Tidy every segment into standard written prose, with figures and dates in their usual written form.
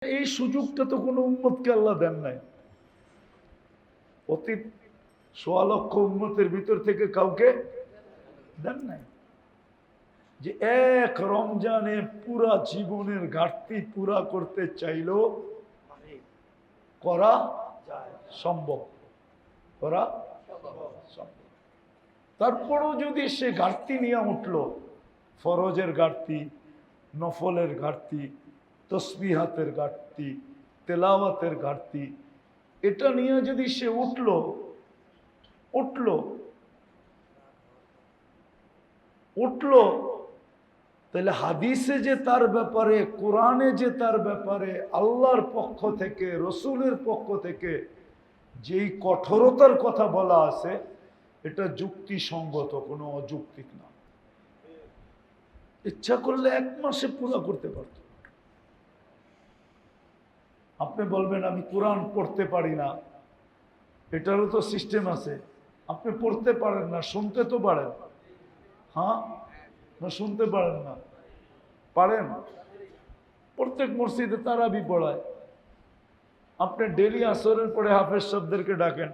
এই সুযোগটা তো কোনো উম্মতকে আল্লাহ দেন নাই। অতীত ১৬ লক্ষ উম্মতের ভিতর থেকে কাউকে দেন নাই যে এক রমজানে পুরা জীবনের ঘাটতি পুরা করতে চাইলেও করা সম্ভব, করা সম্ভব। তারপরও যদি সে ঘাটতি নিয়ে উঠল, ফরজের ঘাটতি, নফলের ঘাটতি, তসবিহাতের ঘাটতি, তেলাওয়াতের ঘাটতি, এটা নিয়ে যদি সে উঠল তাহলে হাদিসে যে তার ব্যাপারে, কোরআনে যে তার ব্যাপারে আল্লাহর পক্ষ থেকে, রসুলের পক্ষ থেকে যেই কঠোরতার কথা বলা আছে, এটা যুক্তিসঙ্গত, কোনো অযৌক্তিক না। ইচ্ছা করলে 1 মাসে পুরো করতে পারত। আপনি বলবেন আমি কোরআন পড়তে পারি না, এটারও তো সিস্টেম আছে। আপনি পড়তে পারেন না, শুনতে তো পারেন। হ্যাঁ, না শুনতে পারেন না? পারেন। প্রত্যেক মসজিদে তারাবি পড়ায়। আপনি ডেলি আসরের পরে হাফেজ সাহেবদেরকে ডাকেন,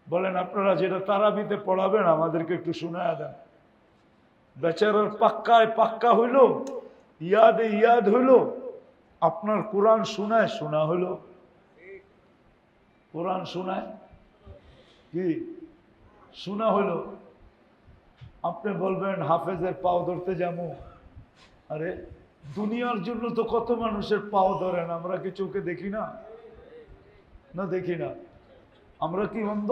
বলেন আপনারা যেটা তারাবিতে পড়াবেন আমাদেরকে একটু শোনায়া দেন। বেচারার পাক্কায় পাক্কা হইল, ইয়াদে ইয়াদ হইল, আপনার কোরআন শোনায় শোনা হইল। কোরআন শোনায় কি শোনা হইল। আপনি বলবেন হাফেজের পাও ধরতে যাবো। আরে দুনিয়ার জন্য তো কত মানুষের পাও ধরেন, আমরা কি চোখে দেখি না? না দেখি না? আমরা কি অন্ধ?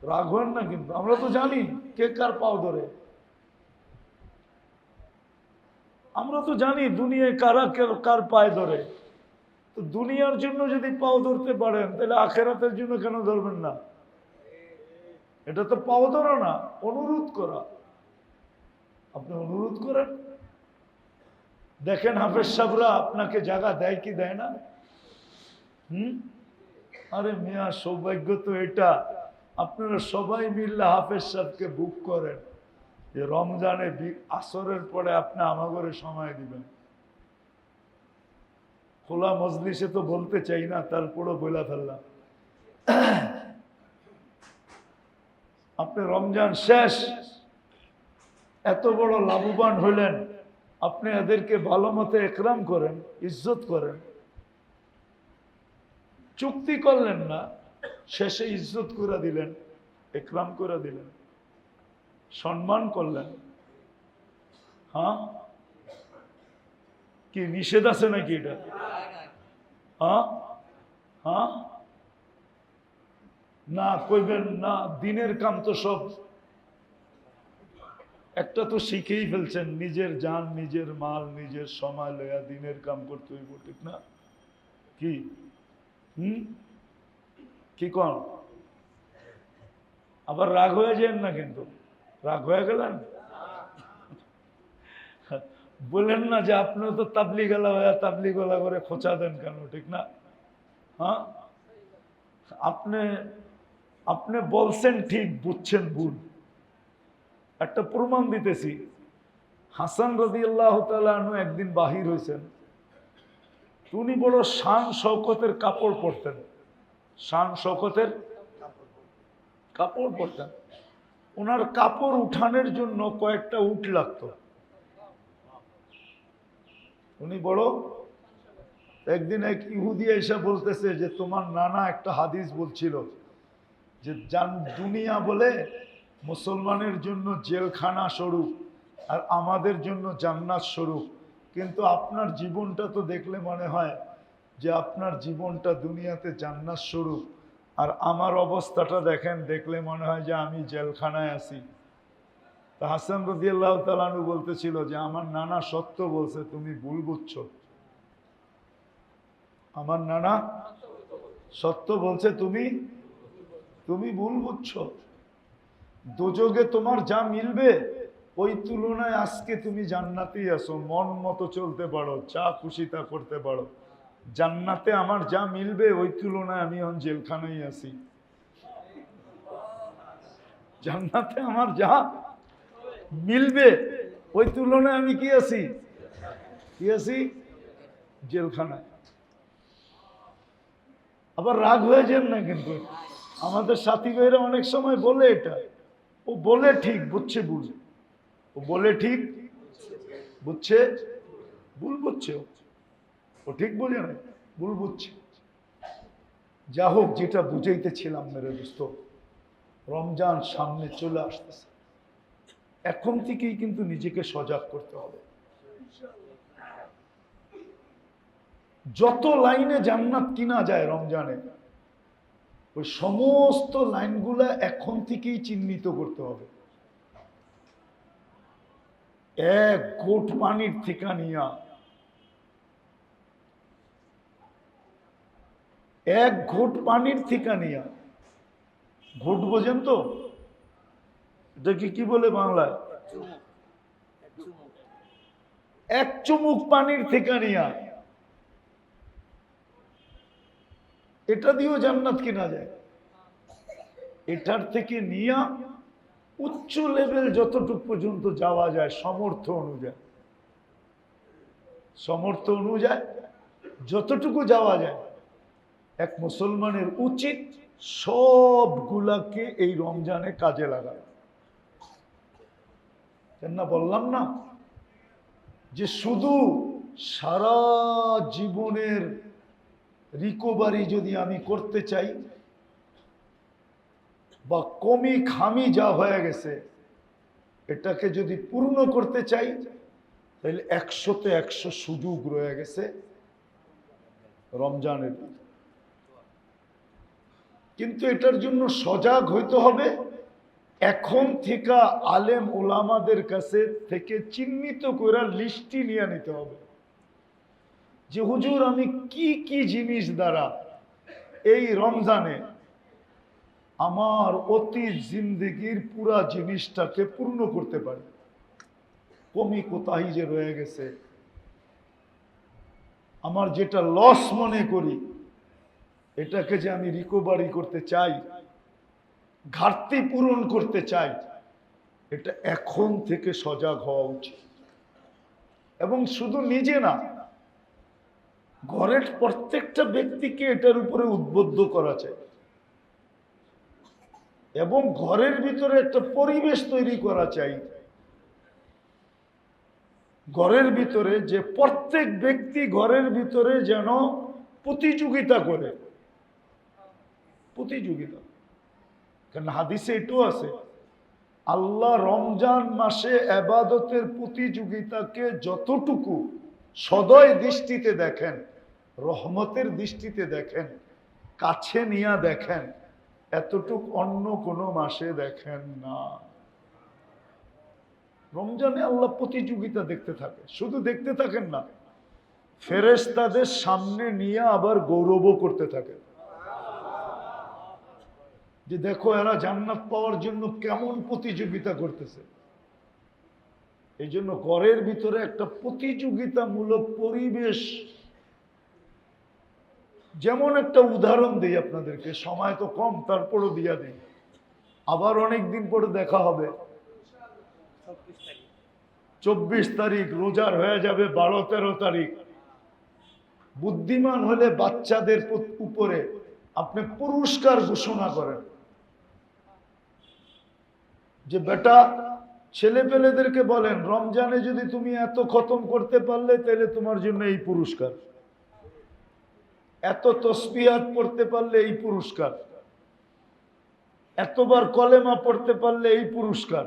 রাগ হন না, কিন্তু আমরা তো জানি কে কার পাও ধরে। আমরা তো জানি দুনিয়ায় কারা কার পায়ে ধরে। তো দুনিয়ার জন্য যদি পাও ধরতে পারেন, তাহলে আখেরাতের জন্য কেন ধরবেন না? এটা তো পাও ধরা না, অনুরোধ করা। আপনি অনুরোধ করেন, দেখেন হাফেজ সাহেবরা আপনাকে জায়গা দেয় কি দেয় না। আরে মিয়া, সৌভাগ্য তো এটা, আপনারা সবাই মিললে হাফেজ সাহেবকে বুক করেন যে রমজানে আসরের পরে আপনি আমাগরে সময় দিবেন। খোলা মজলিসে তো বলতে চাই না, তারপরও বইলা ফেললাম। আপনি রমজান শেষ, এত বড় লাভবান হইলেন, আপনি এদেরকে ভালো মতো একরাম করেন, ইজ্জত করেন। চুক্তি করলেন না, শেষে ইজ্জত করে দিলেন, একরাম করে দিলেন, সম্মান করলেন। হ্যাঁ, কি নিষেধ আছে নাকি এটা? হ্যাঁ হ্যাঁ, না কইবেন না। দিনের কাম তো সব একটা তো শিখেই ফেলছেন, নিজের জান, নিজের মাল, নিজের সময় লইয়া দিনের কাম করতে হইব, ঠিক না? কি কি কন? আবার রাগ হয়ে যান না, কিন্তু রাগ হয়ে গেলেন বললেন না যে আপনিও তো তাবলি গলা হয়ে তাবলি গলা করে খোঁচা দেন কেন, ঠিক না? হ্যাঁ, আপনি আপনি বলছেন ঠিক, বুঝছেন ভুল। একটা প্রমাণ দিতেছি। হাসান রাদিয়াল্লাহু তাআলা আনহু একদিন বাহির হয়েছেন, উনি বড় শান শওকতের কাপড় পরতেন, শান শওকতের কাপড় পরতেন। ওনার কাপড় উঠানোর জন্য কয়েকটা উট লাগতো। উনি বড়, একদিন এক ইহুদি এসে বলতেছে যে তোমার নানা একটা হাদিস বলছিল যে দুনিয়া বলে মুসলমানের জন্য জেলখানা স্বরূপ আর আমাদের জন্য জান্নাত স্বরূপ, কিন্তু আপনার জীবনটা তো দেখলে মনে হয় যে আপনার জীবনটা দুনিয়াতে জান্নাত স্বরূপ, আর আমার অবস্থাটা দেখেন, দেখলে মনে হয় যে আমি জেলখানায় আছি। তা হাসান রাদিয়াল্লাহু তাআলা আনহু বলতেছিল যে আমার নানা সত্য বলছে, তুমি ভুল বুঝছো। আমার নানা সত্য বলছে, তুমি ভুল বুঝছো। দোজগে তোমার যা মিলবে ওই তুলনায় আজকে তুমি জান্নাতেই আছো, মন মতো চলতে পারো, যা খুশি তা করতে পারো। জান্নাতে আমার যা মিলবে ওই তুলনায় আমি এখন জেলখানায় আছি। জান্নাতে আমার যা মিলবে ওই তুলনায় আমি কি আছি? জেলখানায়। আবার রাগ হয়ে যান না, কিন্তু আমাদের সাথী ভাইরা অনেক সময় বলে এটা, ও বলে ঠিক বুঝছে ভুল, ও বলে ঠিক বুঝছে ভুল বুঝছে, ও ঠিক বুঝে না, ভুল বুঝছে। যা হোক, যেটা বুঝাইতেছিলাম মেরে দোস্ত, রমজান সামনে চলে আসতেছে, এখন থেকেই কিন্তু নিজেকে সজাগ করতে হবে। যত লাইনে জান্নাত কিনা যায় রমজানে, ওই সমস্ত লাইনগুলা এখন থেকেই চিহ্নিত করতে হবে। এক ঘোট পানির থেকে নিয়া, এক ঘোট পানির থেকে নিয়া, ঘোট বোঝেন তো, এটাকে কি বলে বাংলায়? এক চুমুক পানির থেকে নিয়া, এটা দিয়েও জান্নাত কিনা যায়। এটার থেকে নিয়া উচ্চ লেভেল যতটুকু পর্যন্ত যাওয়া যায় সামর্থ্য অনুযায়ী, সামর্থ্য অনুযায়ী যতটুকু যাওয়া যায়, এক মুসলমানের উচিত সবগুলাকে এই রমজানে কাজে লাগায়। না বললাম না যে শুধু সারা জীবনের রিকভারি যদি আমি করতে চাই, বা কমি খামি যা হয়ে গেছে এটাকে যদি পূর্ণ করতে চাই, তাহলে 100-তে 100 সুযোগ রয়ে গেছে রমজানের। কিন্তু এটার জন্য সজাগ হইতে হবে। এখন থেকে আলেম ওলামাদের কাছে থেকে চিহ্নিত করে লিস্টি নিয়ে নিতে হবে যে হুজুর আমি কি কি জিনিস দ্বারা এই রমজানে আমার অতীত জিন্দেগির পুরা জিনিসটাকে পূর্ণ করতে পারি, কমি কোতাহি যে রয়ে গেছে, আমার যেটা লস মনে করি এটাকে যে আমি রিকভারি করতে চাই, ঘাটতি পূরণ করতে চাই, এটা এখন থেকে সজাগ হওয়া উচিত। এবং শুধু নিজে না, ঘরের প্রত্যেকটা ব্যক্তিকে এটার উপরে উদ্বুদ্ধ করা চাই, এবং ঘরের ভিতরে একটা পরিবেশ তৈরি করা চাই, ঘরের ভিতরে যে প্রত্যেক ব্যক্তি ঘরের ভিতরে যেন প্রতিযোগিতা করে, প্রতিযোগিতা। কারণ হাদিসে এটাও আছে, আল্লাহ রমজান মাসে ইবাদতের প্রতিযোগিতাকে যতটুকু সদয় দৃষ্টিতে দেখেন, রহমতের দৃষ্টিতে দেখেন, কাছে নিয়ে দেখেন, এতটুক অন্য কোনো মাসে দেখেন না। রমজানে আল্লাহ প্রতিযোগিতা দেখতে থাকে, শুধু দেখতে থাকেন না, ফেরেশতাদের সামনে নিয়ে আবার গৌরবও করতে থাকে যে দেখো এরা জান্নাত পাওয়ার জন্য কেমন প্রতিযোগিতা করতেছে। এই জন্য ঘরের ভিতরে একটা প্রতিযোগিতামূলক পরিবেশ। যেমন একটা উদাহরণ দিই আপনাদেরকে, সময় তো কম তারপরও দিয়া দিই, আবার অনেক দিন পরে দেখা হবে। 24 তারিখ রোজার হয়ে যাবে 12-13 তারিখ। বুদ্ধিমান হলে বাচ্চাদের উপরে আপনি পুরস্কার ঘোষণা করেন যে বেটা, ছেলে পেলেদেরকে বলেন রমজানে যদি তুমি এত খতম করতে পারলে তাহলে তোমার জন্য এই পুরস্কার, এত তসবিহাত পড়তে পারলে এই পুরস্কার, এতবার কলেমা পড়তে পারলে এই পুরস্কার।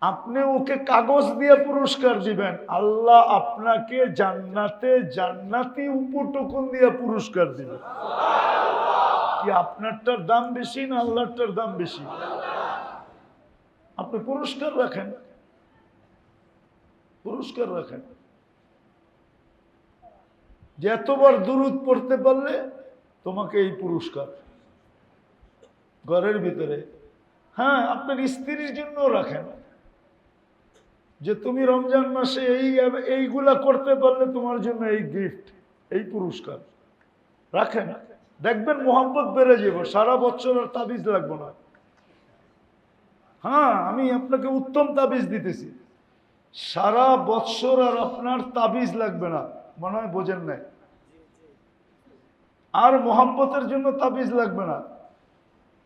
আপনি ওকে কাগজ দিয়ে পুরস্কার দিবেন, আল্লাহ আপনাকে জান্নাতে জান্নাতি উপটোকন দিয়ে পুরস্কার দিবে। কি আপনারটার দাম বেশি না আল্লাহটার দাম বেশি? আপনি পুরস্কার রাখেন, পুরস্কার রাখেন যে এতবার দুরূদ পড়তে পারলে তোমাকে এই পুরস্কার। ঘরের ভিতরে হ্যাঁ, আপনার স্ত্রীর জন্য রাখেন যে তুমি রমজান মাসে এইগুলা করতে পারলে তোমার জন্য এই গিফট, এই পুরস্কার রাখেন। দেখবেন মোহাম্মত বেড়ে যাব, সারা বছর আর তাবিজ লাগবে না। হ্যাঁ, আমি আপনাকে উত্তম তাবিজ দিতেছি, সারা বৎসর আর আপনার তাবিজ লাগবে না, মনে হয় বোঝেন নাই। আর মোহাব্বতের জন্য তাবিজ লাগবে না,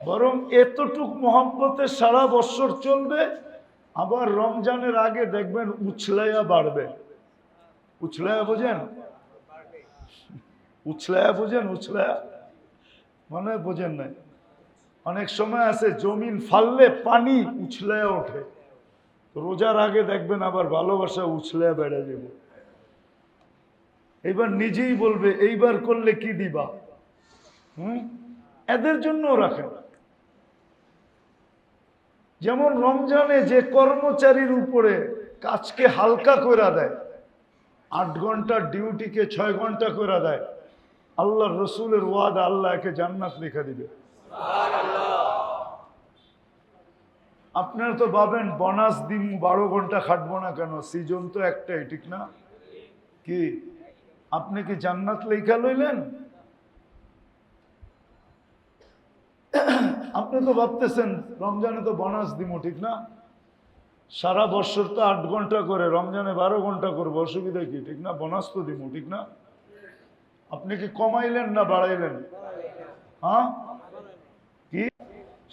বরং এতটুক মোহাব্বতে সারা বৎসর চলবে। আবার রমজানের আগে দেখবেন উছলাইয়া বাড়বে। উছলাইয়া বোঝেন? উছলাইয়া বোঝেন? উছলাইয়া মানে বোঝেন নাই। অনেক সময় আছে জমিন ফাললে পানি উছলাইয়া ওঠে, রোজার আগে দেখবেন আবার ভালোবাসা উছলাইয়া বেড়ে যাবে। এবার নিজেই বলবে এইবার করলে কি দিবা। এদের জন্য রাখেন। যেমন রমজানে যে কর্মচারীর উপরে কাজকে হালকা করে দেয়, 8 ঘন্টার ডিউটিকে 6 ঘন্টা করে দেয়, আল্লাহ রসুলের ওয়াদা আল্লাহ একে জান্নাত লিখে দিবে। আপনারা তো ভাবেন বোনাস দিন 12 ঘন্টা খাটবো না কেন, সিজন তো একটাই, ঠিক না? কি আপনি কি জান্নাত লেখা লইলেন? আপনি তো ভাবতেছেন রমজানে তো বোনাস দিব, ঠিক না? সারা বছর তো 8 ঘন্টা করে, রমজানে 12 ঘন্টা করবো, অসুবিধা কি, ঠিক না? বোনাস তো দিব, ঠিক না? আপনি কি কমাইলেন না বাড়াইলেন? হ্যাঁ, কি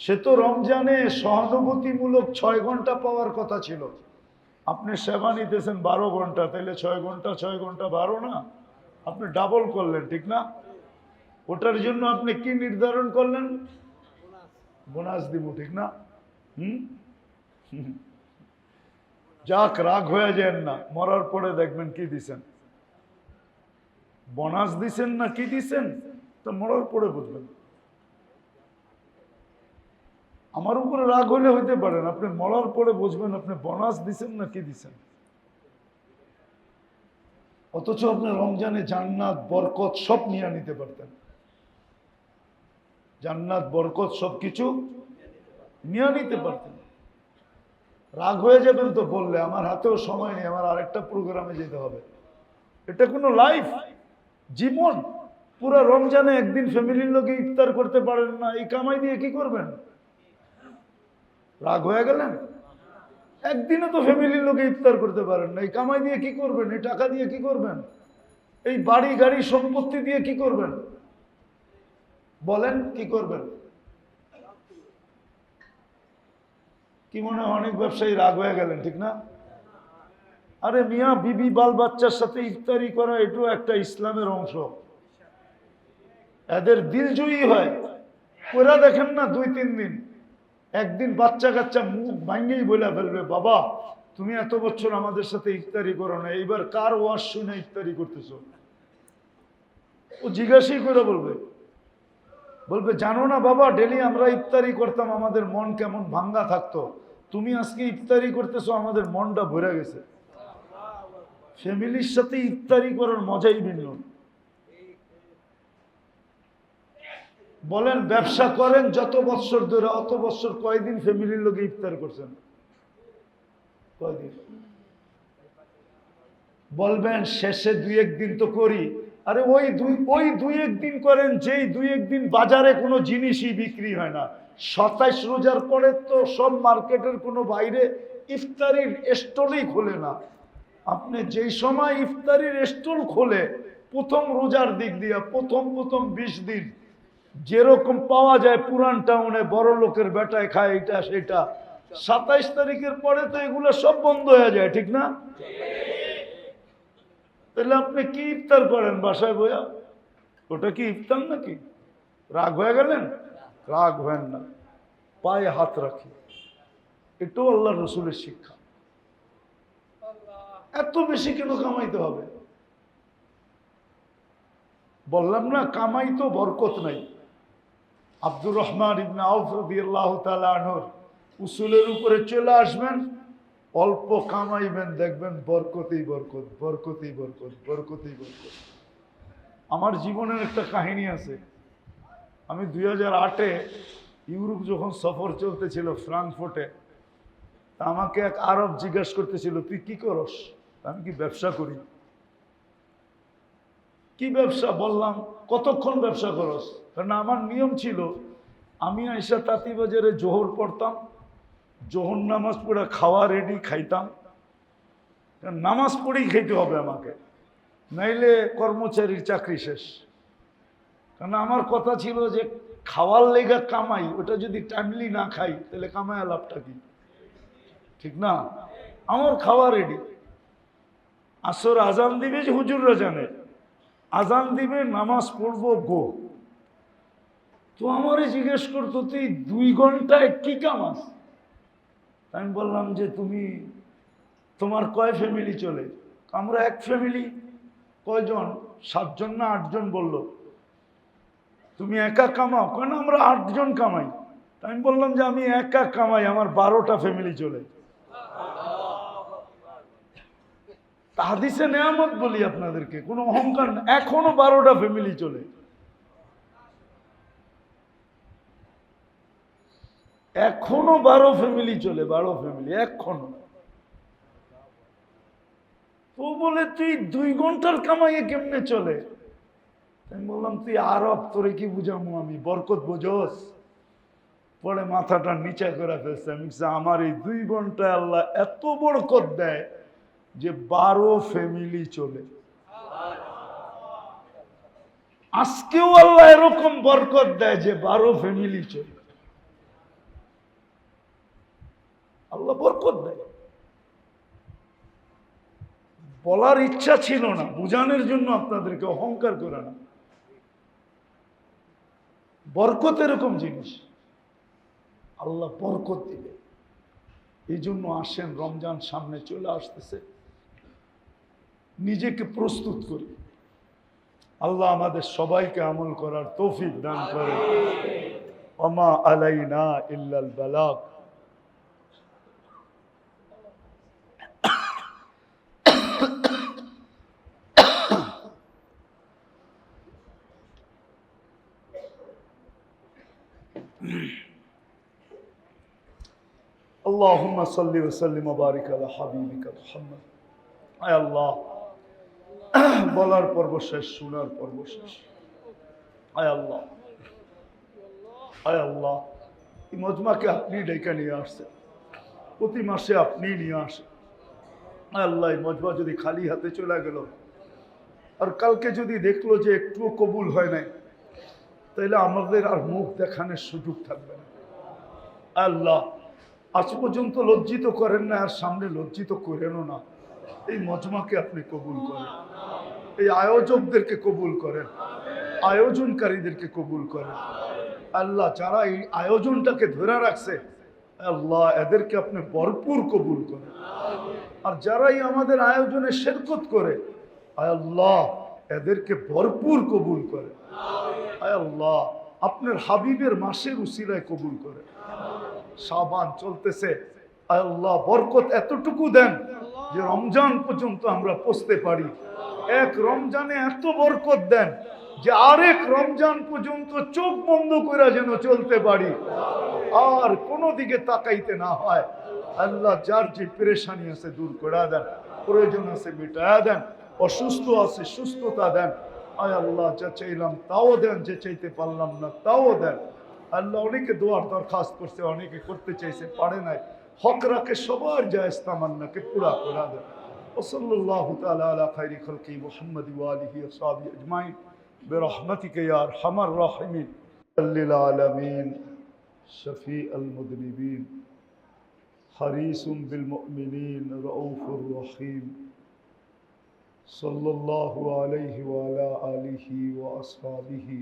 সে তো রমজানে সহানুভূতিমূলক 6 ঘন্টা পাওয়ার কথা ছিল, আপনি সেবা নিতেছেন 12 ঘন্টা, তাহলে 6 ঘন্টা 6 ঘন্টা 12 না, আপনি ডাবল করলেন, ঠিক না? ওটার জন্য আপনি কি নির্ধারণ করলেন? বোনাস দিব, ঠিক না? যাক, রাগ হয়ে যান না, মরার পরে দেখবেন কি দিছেন, বোনাস দিছেন না কি দিছেন, তো মরার পরে বুঝবেন। আমার উপরে রাগ হইলে হইতে পারেন, আপনি মরার পরে বুঝবেন আপনি বোনাস দিছেন না কি দিছেন। অথচ আপনি রমজানে জান্নাত বরকত সব নিয়ে নিতে পারতেন, জান্নাত বরকত সবকিছু নিয়ে নিতে পারতেন। রাগ হয়ে যাবেন তো বললে, আমার হাতেও সময় নেই, আমার আরেকটা প্রোগ্রামে যেতে হবে। এটা কোনো লাইফ, জীবন। পুরো রমজানে একদিন ফ্যামিলির লোকে ইফতার করতে পারেন না, এই কামাই দিয়ে কি করবেন? রাগ হয়ে গেলেন? একদিনে তো ফ্যামিলির লোকে ইফতার করতে পারেন না, এই কামাই দিয়ে কি করবেন? এই টাকা দিয়ে কি করবেন? এই বাড়ি গাড়ি সম্পত্তি দিয়ে কি করবেন? বলেন কি করবেন? কি মনে হয় অনেক ব্যবসায়ী রাগ হয়ে গেলেন, ঠিক না? আরে মিয়া, বিবি বাল বাচ্চার সাথে ইফতারি করা এটাও একটা ইসলামের অংশ। এদের দিলজয়ী হয়, ওরা দেখেন না 2-3 দিন, একদিন বাচ্চা কাচ্চা মুখ ভাঙ্গেই বলে ফেলবে, বাবা তুমি এত বছর আমাদের সাথে ইফতারি করো না, এইবার কার ওয়াজ শুনে ইফতারি করতেছো? ও জিজ্ঞাসাই করে বলবে জানো না বাবা, ডেলি আমরা ইফতারি করতাম, আমাদের মন কেমন ভাঙ্গা থাকতো, তুমি আজকে ইফতারি করতেছো, আমাদের মনটা ভরে গেছে। ফ্যামিলির সাথে ইফতারি করার মজাই ভিন্ন। বলেন ব্যবসা করেন যত বছর ধরে, অত বছর কয়দিন ফ্যামিলির লোকে ইফতার করছেন? কয়দিন? বলবেন শেষে 2-1 দিন তো করি। আরে ওই 2-1 দিন করেন, যেই 2-1 দিন বাজারে কোনো জিনিসই বিক্রি হয় না। 27 রোজার পরে তো সব মার্কেটের কোনো বাইরে ইফতারির স্টলই খোলে না। আপনি যেই সময় ইফতারির স্টল খোলে, প্রথম রোজার দিক দিয়া প্রথম 20 দিন যেরকম পাওয়া যায় পুরান টাউনে, বড় লোকের বেটায় খায় এটা সেটা, 27 তারিখের পরে তো এগুলো সব বন্ধ হয়ে যায়, ঠিক না? তাহলে আপনি কি ইফতার করেন বাসায় বইয়া? ওটা কি ইফতার নাকি? রাগ হয়ে গেলেন? রাগ হবেন না, পায়ে হাত রাখি, এটাও আল্লাহ রসুলের শিক্ষা। এত বেশি কেন কামাইতে হবে? বললাম না কামাই তো বরকত নাই। আব্দুর রহমান ইবনে আউফ রাদিয়াল্লাহু তাআলা আনহুর উসুলের উপরে চলে আসবেন, অল্প কামাইবেন, দেখবেন বরকতেই বরকত, বরকতেই বরকত, বরকতেই বরকত। আমার জীবনের একটা কাহিনী আছে। আমি 2008-এ ইউরোপ যখন সফর চলতেছিল ফ্রাঙ্কফুর্টে, আমাকে এক আরব জিজ্ঞাসা করতেছিল তুই কি করস? আমি কি ব্যবসা করি। কি ব্যবসা? বললাম কতক্ষণ ব্যবসা করস? কারণ আমার নিয়ম ছিল, আমি আইসা তাঁতিবাজারে জোহর পড়তাম, জোহর নামাজ পড়ে খাওয়া রেডি, খাইতাম, নামাজ পড়েই খেতে হবে আমাকে, নাইলে কর্মচারীর চাকরি শেষ। কারণ আমার কথা ছিল যে খাওয়ার লেগা কামাই, ওটা যদি টাইমলি না খাই তাহলে কামায় লাভটা কি? ঠিক না? আমার খাওয়া রেডি, আসর আজান দিবে, যে হুজুররা জানে আজান দিবে, নামাজ পড়বো, গো। তো আমারে জিজ্ঞেস করতো তুই 2 ঘন্টায় কি কামাস? আমি বললাম যে তোমার কয় ফ্যামিলি চলে? আমরা এক ফ্যামিলি। কয়জন? 7 জন না 8 জন বললো। তুমি একা কামাও? কেন আমরা 8 জন কামাই। আমি বললাম যে আমি একা কামাই, আমার 12টা ফ্যামিলি চলে। হাদিসে নেয়ামত বলি আপনাদেরকে, কোনো অহংকার না, এখনো 12টা ফ্যামিলি চলে। এখনো 12 ফ্যামিলি চলে, 12 ফ্যামিলি এখনো। তো বলে তুই 2 ঘন্টার কামাইয়ে কেমনে চলে? আমি বললাম তুই আরব, তোরে কি বুঝামু আমি, বরকত বোঝস? পরে মাথাটা নিচে করে ফেলছে। আমি আমার এই 2 ঘন্টায় আল্লাহ এত বরকত দেয় যে 12 ফ্যামিলি চলে। আজকেও আল্লাহ এরকম বরকত দেয় যে 12 ফ্যামিলি চলে। আল্লাহ বরকত দেয়। বলার ইচ্ছা ছিল না, বুঝানোর জন্য আপনাদেরকে, অহংকার করে না। বরকত এরকম জিনিস, আল্লাহ বরকত দিবে। এই জন্য আসেন, রমজান সামনে চলে আসতেছে, নিজেকে প্রস্তুত করি। আল্লাহ আমাদের সবাইকে আমল করার তৌফিক দান করে। ওমা আলাইনা ইল্লাল বালাগ। আল্লাহুম্মা সাল্লি ওয়া সাল্লিম ওয়া বারিক আলা হাবিবিকা মুহাম্মদ। আয় আল্লাহ, বলার পর্ব শেষ, শোনার পর্ব শেষ। আয় আল্লাহ, আয় আল্লাহ, এই মজমাকে আপনি ডেকে নিয়ে আসছেন, প্রতি মাসে আপনি নিয়ে আসেন। আয় আল্লাহ, এই মজমা যদি খালি হাতে চলে গেল, আর কালকে যদি দেখলো যে একটুও কবুল হয় নাই, তাহলে আমাদের আর মুখ দেখানোর সুযোগ থাকবে না। আল্লাহ, আজ পর্যন্ত লজ্জিত করেন না, আর সামনে লজ্জিত করেনও না। এই মজমাকে আপনি কবুল করেন, এই আয়োজকদেরকে কবুল করেন, আয়োজনকারীদেরকে কবুল করেন। আল্লাহ, যারা এই আয়োজনটাকে ধরে রাখছে, আল্লাহ এদেরকে আপনি ভরপুর কবুল করেন। আর যারাই আমাদের আয়োজনে শিরকত করে, আল্লাহ এদেরকে ভরপুর কবুল করে। আল্লাহ, আপনার হাবিবের মাসের উসিলায় কবুল করে। শাবান চলতেছে, আল্লাহ বরকত এতটুকু দেন যে রমজান পর্যন্ত আমরা পৌঁছতে পারি। এক রমজানে এত বরকত দেন যে আরেক রমজান পর্যন্ত চোখ বন্ধ করে যেন চলতে পারি, আর কোনো দিকে তাকাইতে না হয়। আল্লাহ, যার যে পেরেশানি আছে দূর করে দেন, প্রয়োজন আছে মিটায়া দেন, অসুস্থ আছে সুস্থতা দেন। আয় আল্লাহ, যা চাইলাম তাও দেন, যে চাইতে পারলাম না তাও দেন। আল্লাহ, অনেকে দোয়ার দরখাস্ত করছে, অনেকে করতে চাইছে, পারে নাই। হক রাখে সবার জায়েজ তামান্নাকে পুরা করে দেন। ওসল্লাল্লাহু তাআলা আলা খায়রি খালকি মুহাম্মদ ওয়া আলিহি ওয়া সাহবিহি আজমাইন বিরহমাতিকা ইয়া আরহামার রাহিমিন। লিল আলামিন শফিউল মুযনিবিন হারিসুম বিল মুমিনিন রাউফুর রহিম সাল্লাল্লাহু আলাইহি ওয়া আলা আলিহি ওয়া আসহাবিহি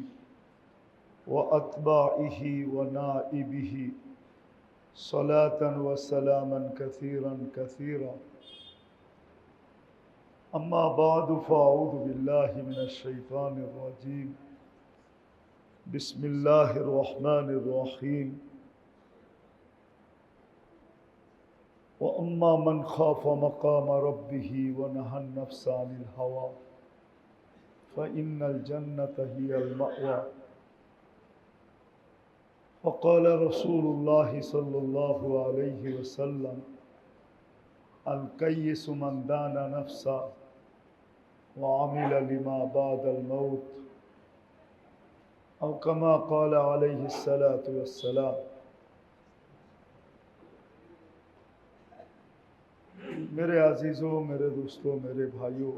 وأتباعه ونائبه صلاة وسلاما كثيرا كثيرا. أما بعد، فأعوذ بالله من الشيطان الرجيم. بسم الله الرحمن الرحيم. وأما من خاف مقام ربه ونهى النفس عن الهوى فإن الجنة هي المأوى. وقال رسول الله صلى الله عليه وسلم: الكيس من دان نفسه وعمل لما بعد الموت، أو كما قال عليه الصلاة والسلام. मेरे अजीजों, मेरे दोस्तों, मेरे भाइयों,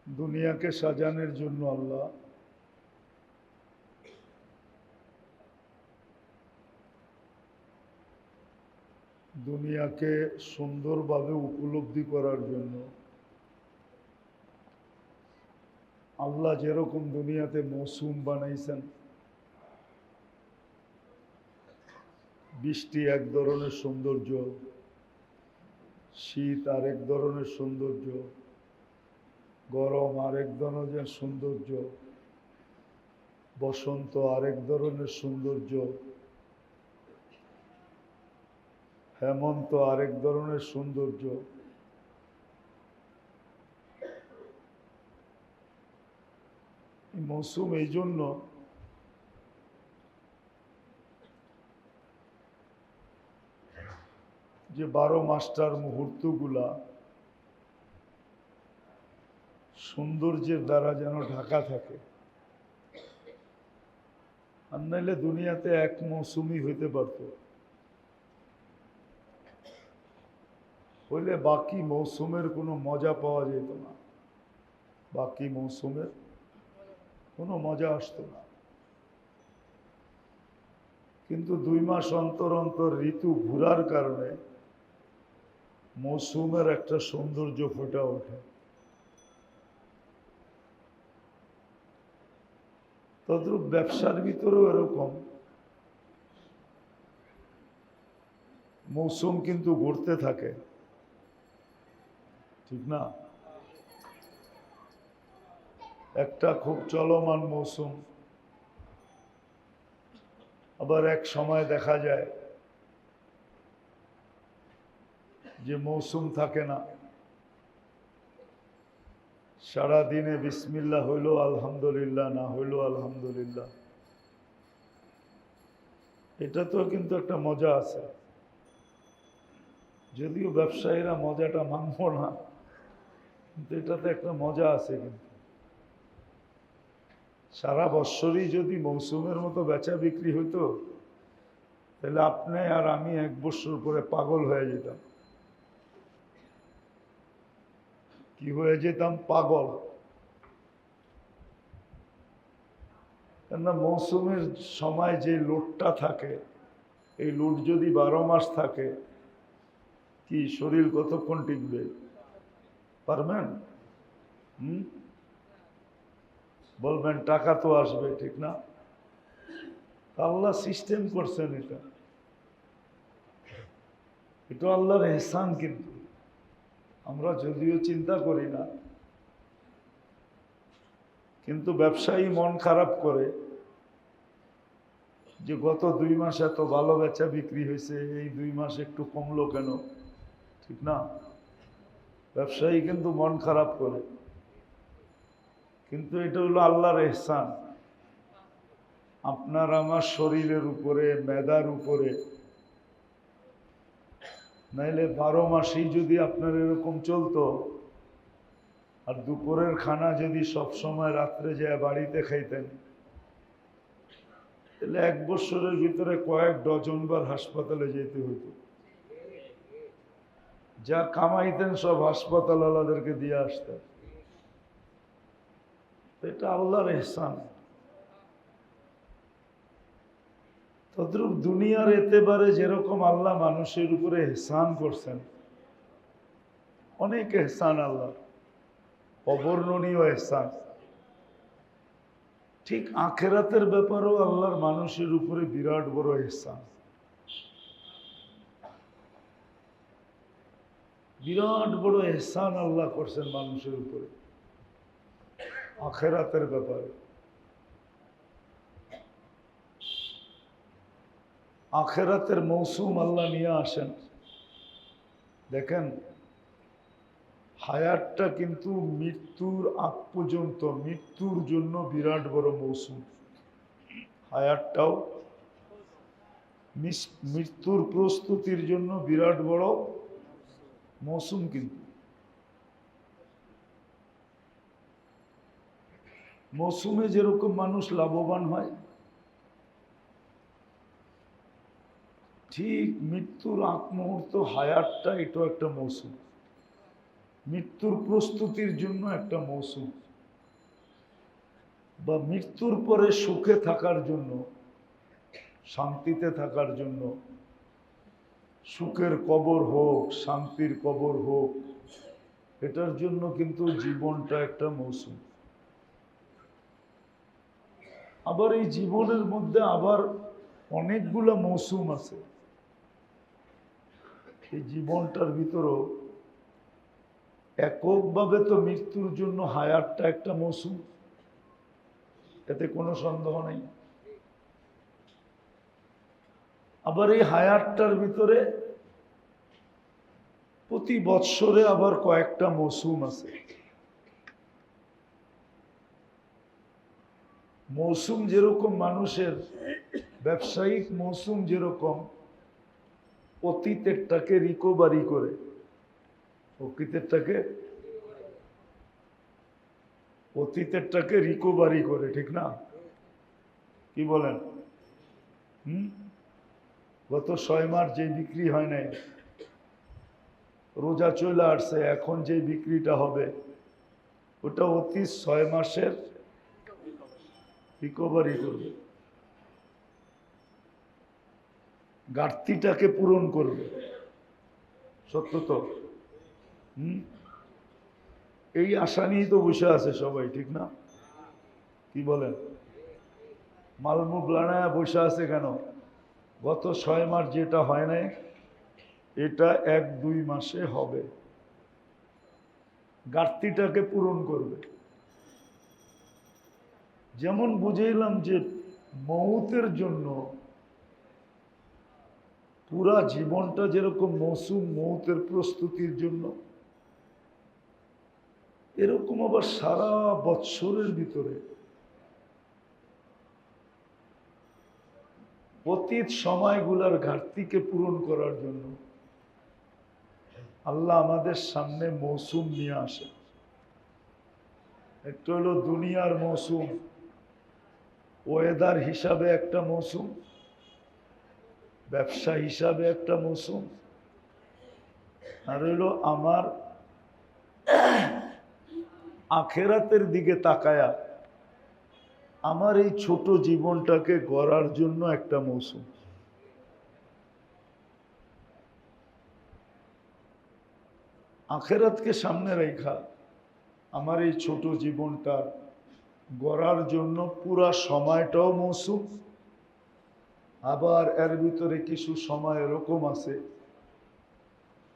দুনিয়াকে সাজানোর জন্য আল্লাহ দুনিয়াকে সুন্দরভাবে উপলব্ধি করার জন্য আল্লাহ যেরকম দুনিয়াতে মৌসুম বানাইছেন, বৃষ্টি এক ধরনের সৌন্দর্য, শীত আরেক ধরনের সৌন্দর্য, গরম আরেক ধরনের সৌন্দর্য, বসন্ত আরেক ধরনের সৌন্দর্য, হেমন্ত আরেক ধরনের সৌন্দর্য। মৌসুম এই জন্য যে 12 মাসটার মুহূর্তগুলা সৌন্দর্যের দ্বারা যেন ঢাকা থাকে। আর নাইলে দুনিয়াতে এক মৌসুমই হইতে পারত, হইলে বাকি মৌসুমের কোনো মজা পাওয়া যেত না, বাকি মৌসুমের কোনো মজা আসতো না। কিন্তু 2 মাস অন্তর অন্তর ঋতু ঘুরার কারণে মৌসুমের একটা সৌন্দর্য ফুটে ওঠে। তদ্রূপ ব্যবসার ভিতরেও এরকম মৌসুম কিন্তু ঘুরতে থাকে, ঠিক না? একটা খুব চলমান মৌসুম, আবার এক সময় দেখা যায় যে মৌসুম থাকে না, সারা দিনে বিসমিল্লাহ হইল আলহামদুলিল্লাহ, না হইল আলহামদুলিল্লাহ। এটা তো কিন্তু একটা মজা আছে, যদিও ব্যবসায়ীরা মজাটা মানব না, কিন্তু এটাতে একটা মজা আছে। কিন্তু সারা বৎসরই যদি মৌসুমের মতো বেচা বিক্রি হইতো, তাহলে আপনি আর আমি 1 বছর পরে পাগল হয়ে যেতাম। কি হয়ে যেতাম? পাগল। কেননা মৌসুমের সময় যে লোডটা থাকে, এই লোড যদি 12 মাস থাকে, কি শরীর কতক্ষণ টিকবে? পারবেন? বলবেন টাকা তো আসবে, ঠিক না? আল্লাহ সিস্টেম করছেন, এটা আল্লাহর এহসান। কিন্তু আমরা যদিও চিন্তা করি না, কিন্তু ব্যবসায়ী মন খারাপ করে যে গত 2 মাস এত ভালো বেচা বিক্রি হয়েছে, এই 2 মাস একটু কমলো কেন, ঠিক না? ব্যবসায়ী কিন্তু মন খারাপ করে, কিন্তু এটা হলো আল্লাহর এহসান আপনার আমার শরীরের উপরে, মেধার উপরে। নাইলে 12 মাসেই যদি আপনার এরকম চলতো, আর দুপুরের খানা যদি সব সময় রাত্রে যায় বাড়িতে খাইতেন, তাহলে 1 বছরের ভিতরে কয়েক ডজন বার হাসপাতালে যেতে হতো। যা কামাইতেন সব হাসপাতালওয়ালাদেরকে দিয়ে আসতেন। এটা আল্লাহর এহসান। তদ্রূপ দুনিয়ার এতেবারে যেরকম আল্লাহ মানুষের উপরে এহসান করছেন, অনেক এহসান আল্লাহ, অবর্ণনীয় এহসান, ঠিক আখেরাতের ব্যাপারেও আল্লাহর মানুষের উপরে বিরাট বড় এহসান। বিরাট বড় এহসান আল্লাহ করছেন মানুষের উপরে আখেরাতের ব্যাপারে। আখেরাতের মৌসুম আল্লাহ নিয়ে আসেন। দেখেন, হায়াতটা কিন্তু মৃত্যুর আগ পর্যন্ত, মৃত্যুর জন্য বিরাট বড় মৌসুম। হায়াতটাও মৃত্যুর প্রস্তুতির জন্য বিরাট বড় মৌসুম কিন্তু মৌসুমে যেরকম মানুষ লাভবান হয়, ঠিক মৃত্যুর আগ মুহূর্ত হায়াতটা এটাও একটা মৌসুম, মৃত্যুর প্রস্তুতির জন্য একটা মৌসুম, বা মৃত্যুর পরে সুখে থাকার জন্য, শান্তিতে থাকার জন্য, সুখের কবর হোক, শান্তির কবর হোক, এটার জন্য কিন্তু জীবনটা একটা মৌসুম। আবার এই জীবনের মধ্যে আবার অনেকগুলো মৌসুম আছে। এই জীবনটার ভিতরও এককভাবে তো মৃত্যুর জন্য হায়াতটা একটা মৌসুম, এতে কোনো সন্দেহ নেই। আবার এই হায়াতটার ভিতরে প্রতি বৎসরে আবার কয়েকটা মৌসুম আছে। মৌসুম যেরকম মানুষের ব্যবসায়িক মৌসুম যেরকম অতীতেরটাকে রিকভারি করে, অতীতেরটাকে রিকভারি করে, ঠিক না? কি বলেন? গত 6 মাস যে বিক্রি হয় নাই, রোজা চলে আসছে, এখন যে বিক্রিটা হবে ওটা অতীত 6 মাসের রিকভারি করবে, ঘাটতিটাকে পূরণ করবে। সত্য তো? এই আশা নিয়েই তো বসে আছে সবাই, ঠিক না? কি বলেন? মালমুখ লানায় বসে আছে কেন? গত 6 মাস যেটা হয় নাই এটা 1-2 মাসে হবে, ঘাটতিটাকে পূরণ করবে। যেমন বুঝাইলাম যে মৌতের জন্য পুরা জীবনটা যেরকম মৌসুম, মৌতের প্রস্তুতির জন্য, এরকম আবার সারা বৎসরের ভিতরে অতীত সময়গুলার ঘাটতিকে পূরণ করার জন্য আল্লাহ আমাদের সামনে মৌসুম নিয়ে আসে। একটা হলো দুনিয়ার মৌসুম, ওয়েদার হিসাবে একটা মৌসুম, ব্যবসা হিসাবে একটা মৌসুম, আর হলো আমার আখেরাতের দিকে তাকায়া আমার এই ছোট জীবনটাকে গড়ার জন্য একটা মৌসুম। আখেরাতকে সামনে রেখা আমার এই ছোট জীবনটা গড়ার জন্য পুরা সময়টাও মৌসুম। আবার এর ভিতরে কিছু সময় এরকম আছে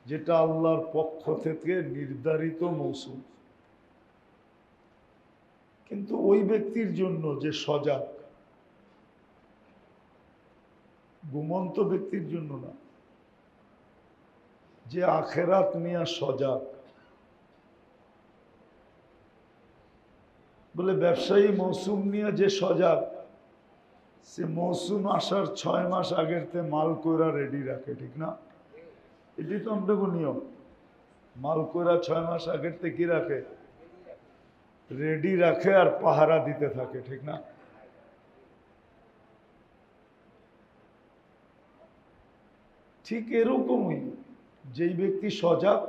যেটা আল্লাহর পক্ষ থেকে নির্ধারিত মৌসুম, কিন্তু ওই ব্যক্তির জন্য যে সজাগ, ঘুমন্ত ব্যক্তির জন্য না, যে আখেরাত নিয়ে সজাগ। বলে ব্যবসায়ী মৌসুম নিয়ে যে সজাগ, সে মৌসুম আসার 6 মাস আগের তে মাল কইরা রেডি রাখে, ঠিক না? এটি তো আমাদের নিয়ম। মাল কইরা 6 মাস আগের থেকে কি রাখে? রেডি রাখে আর পাহারা দিতে থাকে, ঠিক না? ঠিক এরকমই যেই ব্যক্তি সজাগ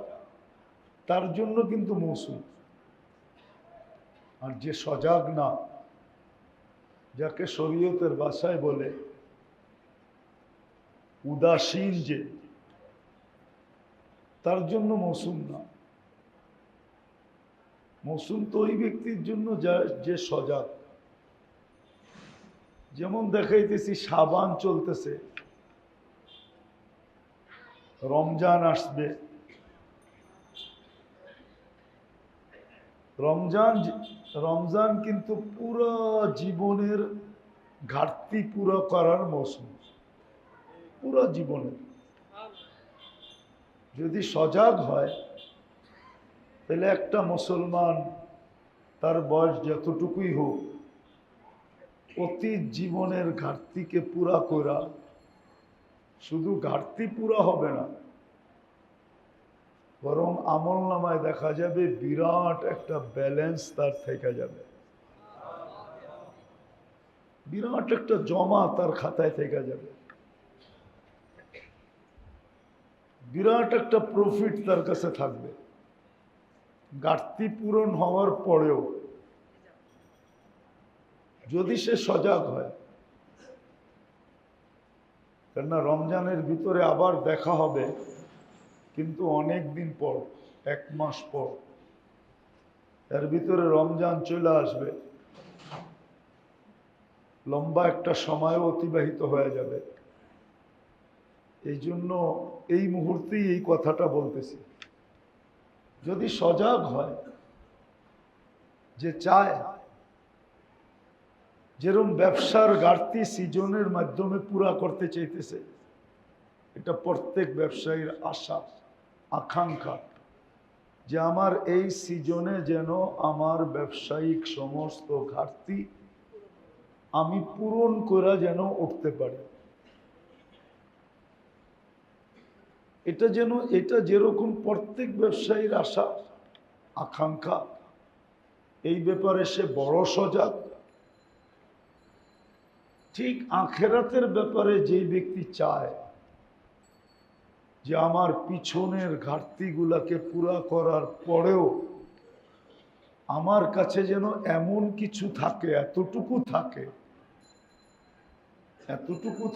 তার জন্য কিন্তু মৌসুম, আর যে সজাগ না, যাকে শরীয়তের ভাষায় বলে উদাসীন, যে তার জন্য মৌসুম না। মৌসুম তো ওই ব্যক্তির জন্য যে সজাগ। যেমন দেখাইতেছি শাবান চলতেছে, রমজান আসবে, রমজান কিন্তু পুরো জীবনের ঘাটতি পুরো করার মৌসুম, পুরো জীবনের। যদি সজাগ হয় তাহলে একটা মুসলমান তার বয়স যতটুকুই হোক অতীত জীবনের ঘাটতিকে পুরা করা, শুধু ঘাটতি পুরা হবে না, বরং আমল নামায় দেখা যাবে বিরাট একটা ব্যালেন্স তার থেকে যাবে, বিরাট একটা জমা তার খাতায় থেকে যাবে, বিরাট একটা প্রফিট তার কাছে থাকবে। ঘাটতি পূরণ হওয়ার পরেও যদি সে সজাগ হয়, কেননা রমজানের ভিতরে আবার দেখা হবে, কিন্তু অনেক দিন পর, 1 মাস পর, এর ভিতরে রমজান চলে আসবে, লম্বা একটা সময় অতিবাহিত হয়ে যাবে। এই জন্য এই মুহূর্তেই এই কথাটা বলতেছি, যদি সজাগ হয়, যে চায় যেরকম ব্যবসার ঘাটতি সিজনের মাধ্যমে পুরা করতে চাইতেছে, এটা প্রত্যেক ব্যবসায়ীর আশা আকাঙ্ক্ষা, যে আমার এই সিজনে যেন আমার ব্যবসায়িক সমস্ত ঘাটতি আমি পূরণ করে যেন উঠতে পারি। এটা যেরকম প্রত্যেক ব্যবসায়ীর আশা আকাঙ্ক্ষা, এই ব্যাপারে সে বড় সজাগ, ঠিক আখেরাতের ব্যাপারে যে ব্যক্তি চায় যে আমার পিছনের ঘাটতিগুলাকে পুরা করার পরেও আমার কাছে যেন এমন কিছু থাকে, এতটুকু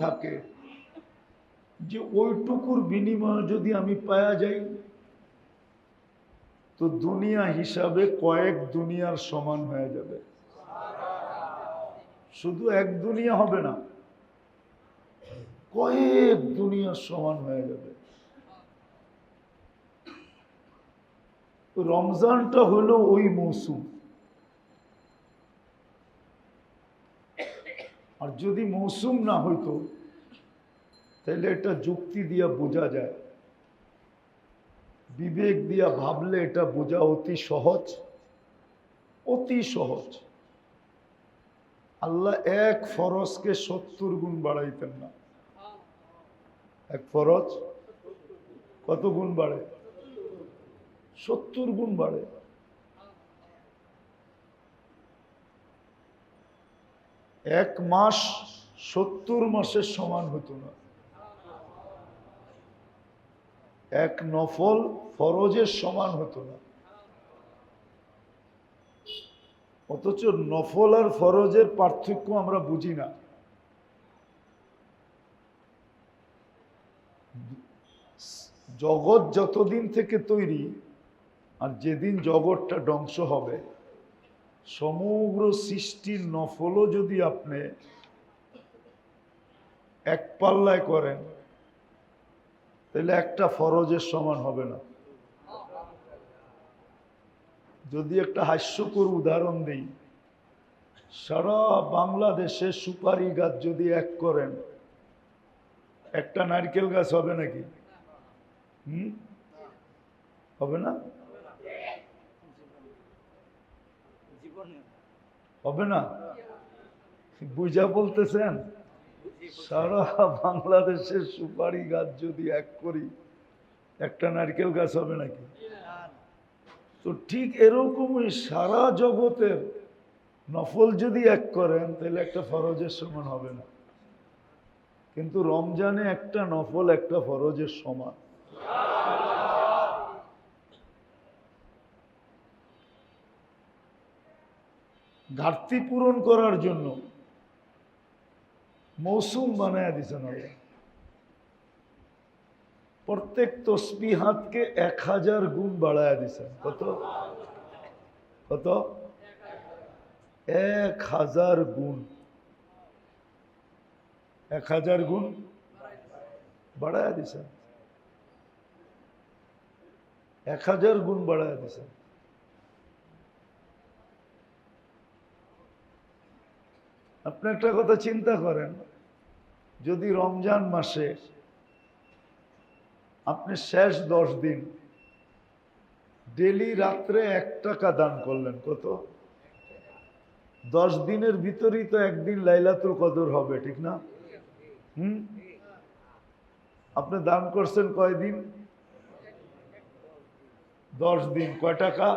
থাকে যে ওইটুকুর বিনিময়ে যদি আমি পাওয়া যাই, তো দুনিয়া হিসাবে কয়েক দুনিয়ার সমান হয়ে যাবে। শুধু এক দুনিয়া হবে না, কয়েক দুনিয়ার সমান হয়ে যাবে। রমজানটা হলো ওই মৌসুম। আর যদি মৌসুম না হইতো, তাহলে এটা যুক্তি দিয়া বোঝা যায়, বিবেক দিয়া ভাবলে এটা বোঝা অতি সহজ, অতি সহজ। আল্লাহ এক ফরজকে 70 গুণ বাড়াইতেন না। এক ফরজ কত গুণ বাড়ে? 70 গুণ বাড়ে। এক মাস 70 মাসের সমান হতো না। এক নফল ফরজের সমান হতো না। অথচ নফল আর ফরজের পার্থক্য আমরা বুঝি না। জগৎ যতদিন থেকে তৈরি আর যেদিন জগৎটা ধ্বংস হবে, সমগ্র সৃষ্টির নফলও যদি আপনি এক পাল্লায় করেন, তাহলে একটা ফরজের সমান হবে না। যদি একটা হাস্যকর উদাহরণ দিই, সারা বাংলাদেশে সুপারি গাছ যদি এক করেন, একটা নারকেল গাছ হবে নাকি? হবে না? হবে না? বুঝা বলতেছেন? সারা বাংলাদেশের সুপারি গাছ যদি এক করি, একটা নারকেল গাছ হবে নাকি? তো ঠিক এরকমই সারা জগতের নফল যদি এক করেন, তাহলে একটা ফরজের সমান হবে না। কিন্তু রমজানে একটা নফল একটা ফরজের সমান। ঘাটতি পূরণ করার জন্য মৌসুম বানায় দিছেন আল্লাহ। প্রত্যেক তসবিহাতকে 1000 গুণ বাড়ায় দিছেন। কত কত? 1000 গুণ। 1000 গুণ বাড়ায় দিছেন। 1000 গুণ বাড়ায় দিছেন। আপনি একটা কথা চিন্তা করেন, যদি রমজান মাসে আপনি শেষ 10 দিন ডেলি রাত্রে 1 টাকা দান করলেন, কত? 10 দিনের ভিতরেই তো একদিন লাইলাতুল কদর হবে, ঠিক না? আপনি দান করছেন কয়দিন? 10 দিন কয় টাকা?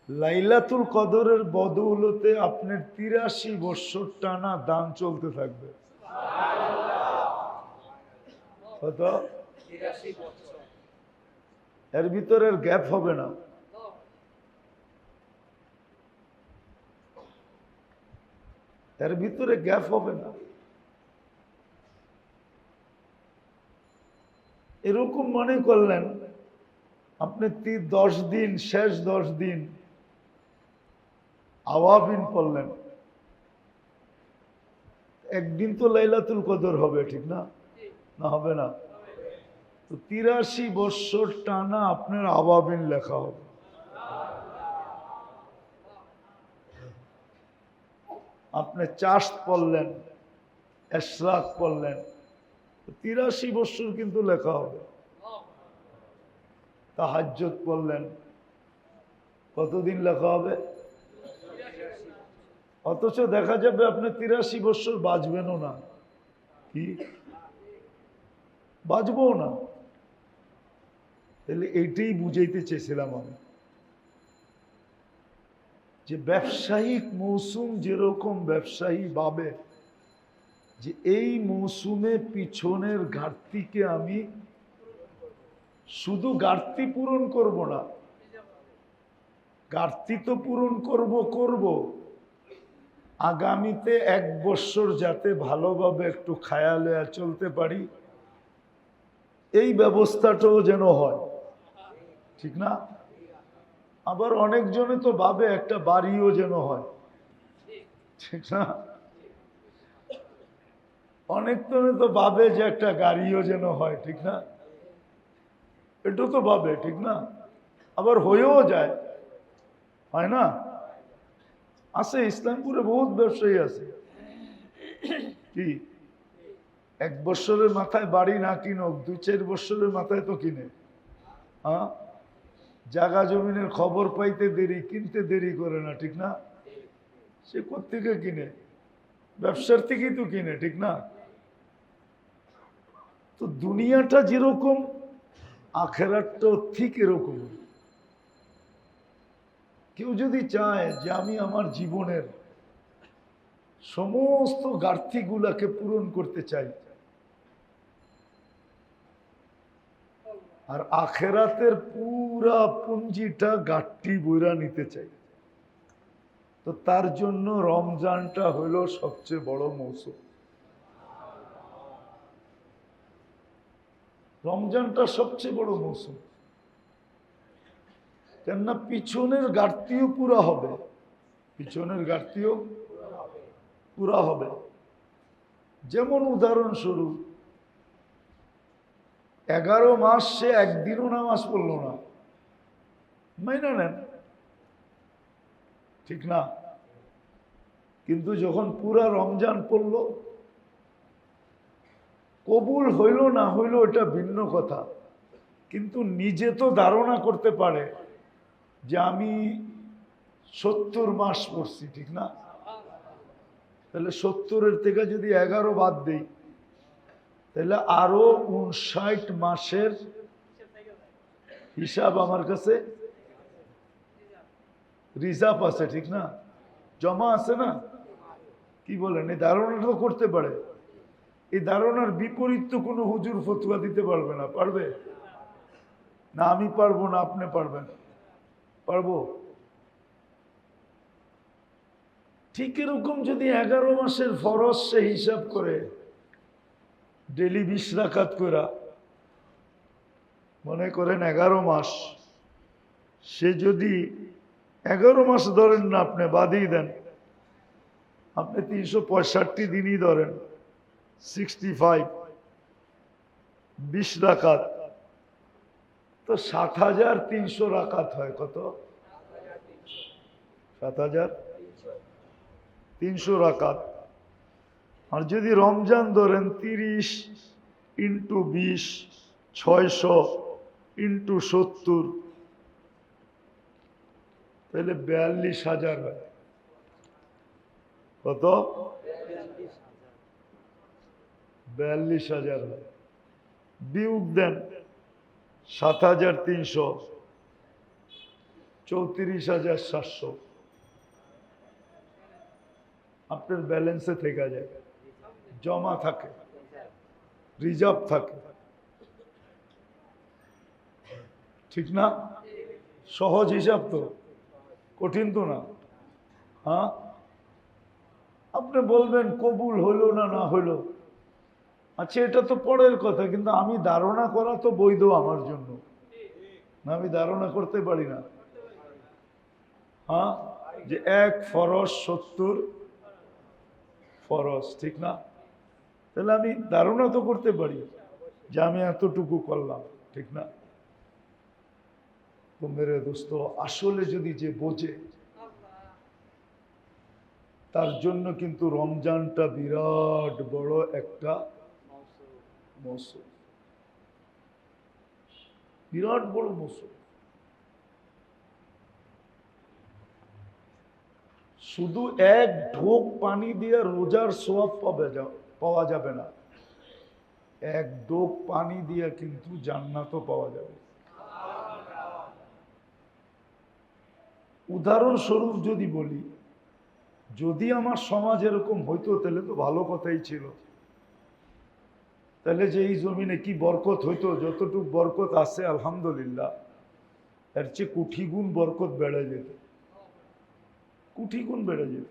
লাইলাতুল কদরের বদৌলতে আপনার 83 বছর টানা দান চলতে থাকবে। কত? এর ভিতরের গ্যাপ হবে না। এর ভিতরে গ্যাপ হবে না। এরকম মনে করলেন আপনি 10 দিন, শেষ 10 দিন আওয়াবিন পড়লেন, একদিন তো লাইলাতুল কদর হবে, ঠিক না? না হবে না? তো 83 বছর টানা আপনার আওয়াবিন লেখা হবে। আপনি চাষ পড়লেন, এশরাক পড়লেন, 83 বছর কিন্তু লেখা হবে। তাহাজ্জুদ পড়লেন, কতদিন লেখা হবে? অথচ দেখা যাবে আপনি 83 বছর বাঁচবেনও না। কি বাঁচবো না? তাহলে এইটাই বুঝাইতে চেয়েছিলাম আমি, যে ব্যবসায়িক মৌসুম যেরকম ব্যবসায়ী ভাবে যে এই মৌসুমে পিছনের ঘাটতিকে আমি শুধু ঘাটতি পূরণ করব না, ঘাটতি তো পূরণ করব, আগামীতে 1 বছর যাতে ভালোভাবে একটু খায়ালে চলতে পারি, এই ব্যবস্থাটাও যেন হয়, ঠিক না? আবার অনেকজনে তো ভাবে একটা বাড়িও যেন হয়, ঠিক না? অনেকজনে তো ভাবে যে একটা গাড়িও যেন হয়, ঠিক না? এটা তো ভাবে, ঠিক না? আবার হয়েও যায়, হয় না? আছে, ইসলামপুরে বহুত ব্যবসায়ী আছে, কি 1 বছরের মাথায় বাড়ি না কিনুক, 2-4 বছরের মাথায় তো কিনে। হ্যাঁ, জায়গা জমিনের খবর পাইতে দেরি, কিনতে দেরি করে না, ঠিক না? সে কোত্থেকে কিনে? ব্যবসার থেকেই তো কিনে, ঠিক না? তো দুনিয়াটা যেরকম, আখেরাতটাও ঠিক এরকম। কেউ যদি চায় যে আমি আমার জীবনের সমস্ত ঘাটতিগুলাকে পূরণ করতে চাই আর আখেরাতের পুরা পুঞ্জিটা ঘাটতি বইরা নিতে চাই, তো তার জন্য রমজানটা হলো সবচেয়ে বড় মৌসুম। রমজানটা সবচেয়ে বড় মৌসুম, কেননা পিছনের ঘাটতিও পুরা হবে, পিছনের ঘাটতিও পুরা হবে। যেমন উদাহরণস্বরূপ 11 মাস সে একদিনও নামাজ পড়ল না, মাইনা নেন, ঠিক না? কিন্তু যখন পুরা রমজান পড়ল, কবুল হইল না হইল এটা ভিন্ন কথা, কিন্তু নিজে তো ধারণা করতে পারে যে আমি 70 মাস পড়ছি, ঠিক না? তাহলে 70-এর থেকে যদি 11 বাদ দিই, তাহলে আরো 59 মাসের হিসাব আমার কাছে রিজার্ভ আছে, ঠিক না? জমা আছে না? কি বলেন? এই ধারণাটা তো করতে পারে। এই ধারণার বিপরীত তো কোনো হুজুর ফতুয়া দিতে পারবে না, পারবে? না আমি পারবো না, আপনি পারবেন? পারবো? ঠিক এরকম যদি 11 মাসের ফরজ সে হিসাব করে ডেলি 20 রাকাত করে, মনে করেন 11 মাস, সে যদি 11 মাস ধরেন না, আপনি বাদই দেন, আপনি 365 দিনই ধরেন, 65, 20 রাকাত, তো 7,300 রাকাত হয়। কত? 7,300 রাকাত। আর যদি রমজান ধরেন 30 ইন্টু 20, 600 ইন্টু 70, তাহলে 42,000 হয়। কত? 42,000 হয়। বিয়োগ দেন 7,300, 34,700 আপনার ব্যালেন্সে থেকে যায়, জমা থাকে, রিজার্ভ থাকে, ঠিক না? সহজ হিসাব তো, কঠিন তো না। হ্যাঁ, আপনি বলবেন কবুল হইলো না না হইলো, আচ্ছা এটা তো পরের কথা, কিন্তু আমি ধারণা করা তো বৈধ আমার জন্য না, আমি ধারণা করতে পারি না। হ্যাঁ, যে 1 ফরজ 70 ফরজ, ঠিক না? তাহলে আমি ধারণা তো করতে পারি যে আমি এতটুকু করলাম, ঠিক না? তো মেরে দোস্ত, আসলে যদি যে বোঝে তার জন্য কিন্তু রমজানটা বিরাট বড় একটা মৌসুম, বিরাট বড় মৌসুম। শুধু এক ঢোক পানি দিয়ে রোজার সোয়াব পাওয়া যাবে না, এক ঢোক পানি দিয়ে কিন্তু জান্নাতও পাওয়া যাবে। উদাহরণস্বরূপ যদি বলি, যদি আমার সমাজ এরকম হইতো তাহলে তো ভালো কথাই ছিল, তাহলে যে এই জমিনে কি বরকত হইতো, যতটুকু বরকত আছে আলহামদুলিল্লাহ, এর চেয়ে কোটি গুণ বরকত বেড়ে যেত, কোটি গুণ বেড়ে যেত,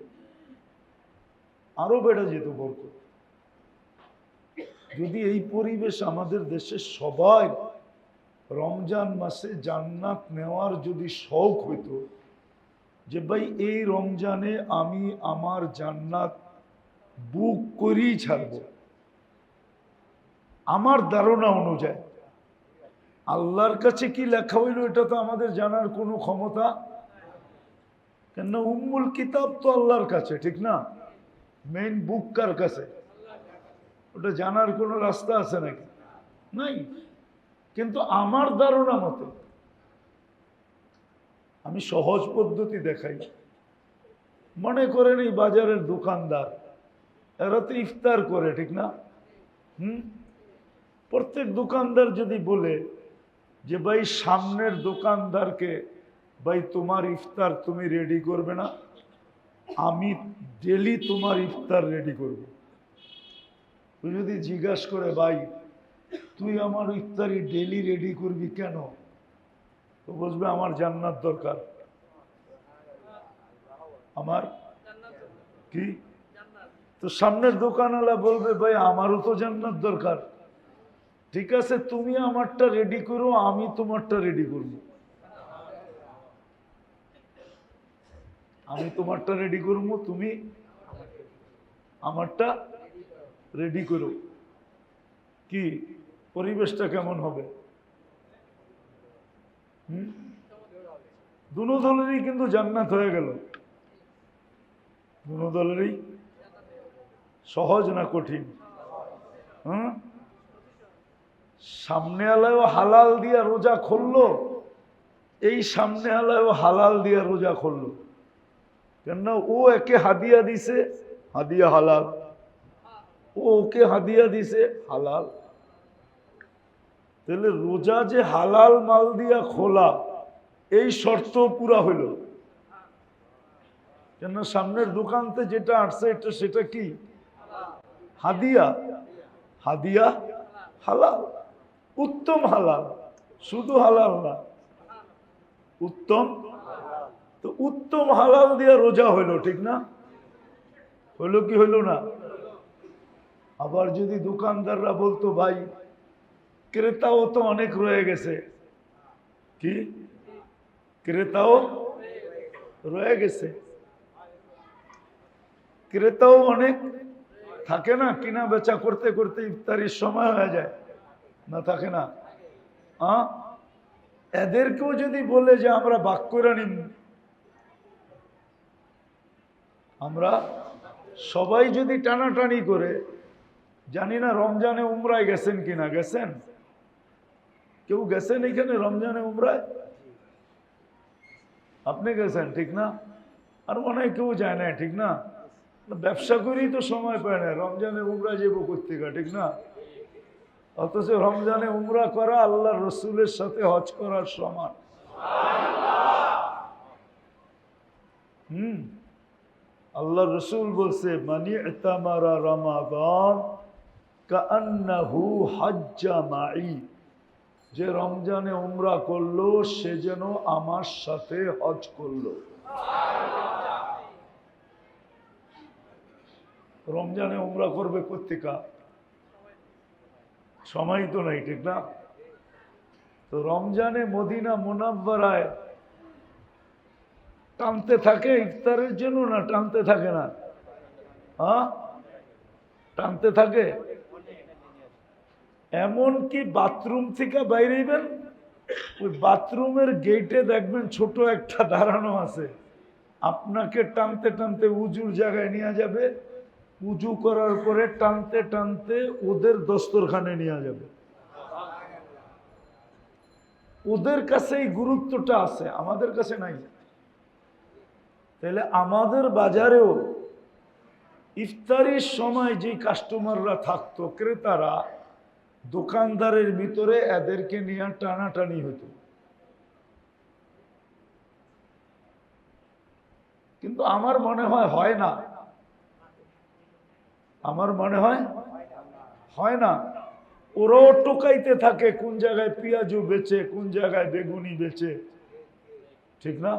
আরো বেড়ে যেত বরকত। যদি এই পরিবেশ আমাদের দেশে সবাই রমজান মাসে জান্নাত নেওয়ার যদি শৌক হইতো, যে ভাই এই রমজানে আমি আমার জান্নাত বুক করেই ছাড়ব, আমার ধারণা অনুযায়ী আল্লাহর কাছে কি লেখা হইল এটা তো আমাদের জানার কোনো ক্ষমতা, কেন উম্মুল কিতাব তো আল্লাহর কাছে, ঠিক না? মেইন বুক কার কাছে? ওটা জানার কোনো রাস্তা আছে নাকি? নাই। কিন্তু আমার ধারণা মতে, আমি সহজ পদ্ধতি দেখাই, মনে করেন এই বাজারের দোকানদার, এরা তো ইফতার করে, ঠিক না? প্রত্যেক দোকানদার যদি বলে যে ভাই সামনের দোকানদারকে, ভাই তোমার ইফতার তুমি রেডি করবে না, আমি ডেলি তোমার ইফতার রেডি করব। তুই যদি জিজ্ঞাসা করে ভাই তুই আমার ইফতারি ডেলি রেডি করবি কেন, তো বুঝবে আমার জান্নাত দরকার। আমার কি? তো সামনের দোকানওয়ালা বলবে ভাই আমারও তো জান্নাত দরকার, ঠিক আছে তুমি আমারটা রেডি করো, আমি তোমারটা রেডি করব। আমি তোমারটা রেডি করবো, তুমি আমারটা রেডি করো। কি পরিবেশটা কেমন হবে? দুনো দলেরই কিন্তু জান্নাত হয়ে গেল। দুনো দলেরই। সহজ না কঠিন? সামনে আলায়ও হালাল দিয়া রোজা খুললো, এই সামনে আলায়ও হালাল দিয়া রোজা খুললো, কেন ও একে হাদিয়া দিছে, হাদিয়া হালাল, ও ওকে হাদিয়া দিছে হালাল। তাহলে রোজা যে হালাল মাল দিয়া খোলা, এই শর্ত পুরা হইল, কেন সামনের দোকানতে যেটা আসছে এটা সেটা কি হাদিয়া, হাদিয়া হালাল, উত্তম হালাল, শুধু হালাল না, উত্তম। তো উত্তম হালাল দিয়া রোজা হইল, ঠিক না? হইল কি হইল না? আবার যদি দোকানদাররা বলতো ভাই ক্রেতাও তো অনেক রয়ে গেছে, কি ক্রেতাও রয়ে গেছে, ক্রেতাও অনেক থাকে না, কিনা বেচা করতে করতে ইফতারির সময় হয়ে যায়, না থাকে না? এদেরকেও যদি বলে যে আমরা ভাগ করে নিব, আমরা সবাই যদি টানাটানি করে, জানি না রমজানে উমরায় গেছেন কিনা, গেছেন? কেউ গেছেন এখানে রমজানে উমরায়? আপনি গেছেন, ঠিক না? আর মনে হয় কেউ যায় না, ঠিক না? ব্যবসা করেই তো সময় পায় না, রমজানে উমরা যাবো কোথেকে, ঠিক না? অথচ রমজানে উমরা করা আল্লাহর রসুলের সাথে হজ করার সমান। আল্লাহ রসুল বলছে মানি ইতামারা রমাদান কাআন্নাহু হাজ্জা মাই, যে রমজানে উমরা করলো সে যেন আমার সাথে হজ করলো। রমজানে উমরা করবে কোত্থেকা? সময় তো নাই, ঠিক না? তো রমজানে মদিনা মুনাব্বারায় টানতে থাকে ইফতারের জন্য, না টানতে থাকে না? হ্যাঁ, টানতে থাকে। এমনকি বাথরুম থেকে বাইরেবেন, ওই বাথরুমের গেটে দেখবেন ছোট একটা দাঁড়ানো আছে, আপনাকে টানতে টানতে উজুর জায়গায় নিয়ে যাবে, উজু করার পরে টানতে টানতে ওদের দস্তরখানে নিয়ে যাবে। ওদের কাছে এই গুরুত্বটা আছে, আমাদের কাছে নাই। তাহলে আমাদের বাজারেও ইফতারির সময় যে কাস্টমাররা থাকতো, ক্রেতারা, দোকানদারের ভিতরে এদেরকে নিয়ে টানাটানি হতো। কিন্তু আমার মনে হয় না, আমার মনে হয় না। ওরাও টোকাইতে থাকে কোন জায়গায় পেঁয়াজু বেচে, কোন জায়গায় বেগুনি বেচে, ঠিক না?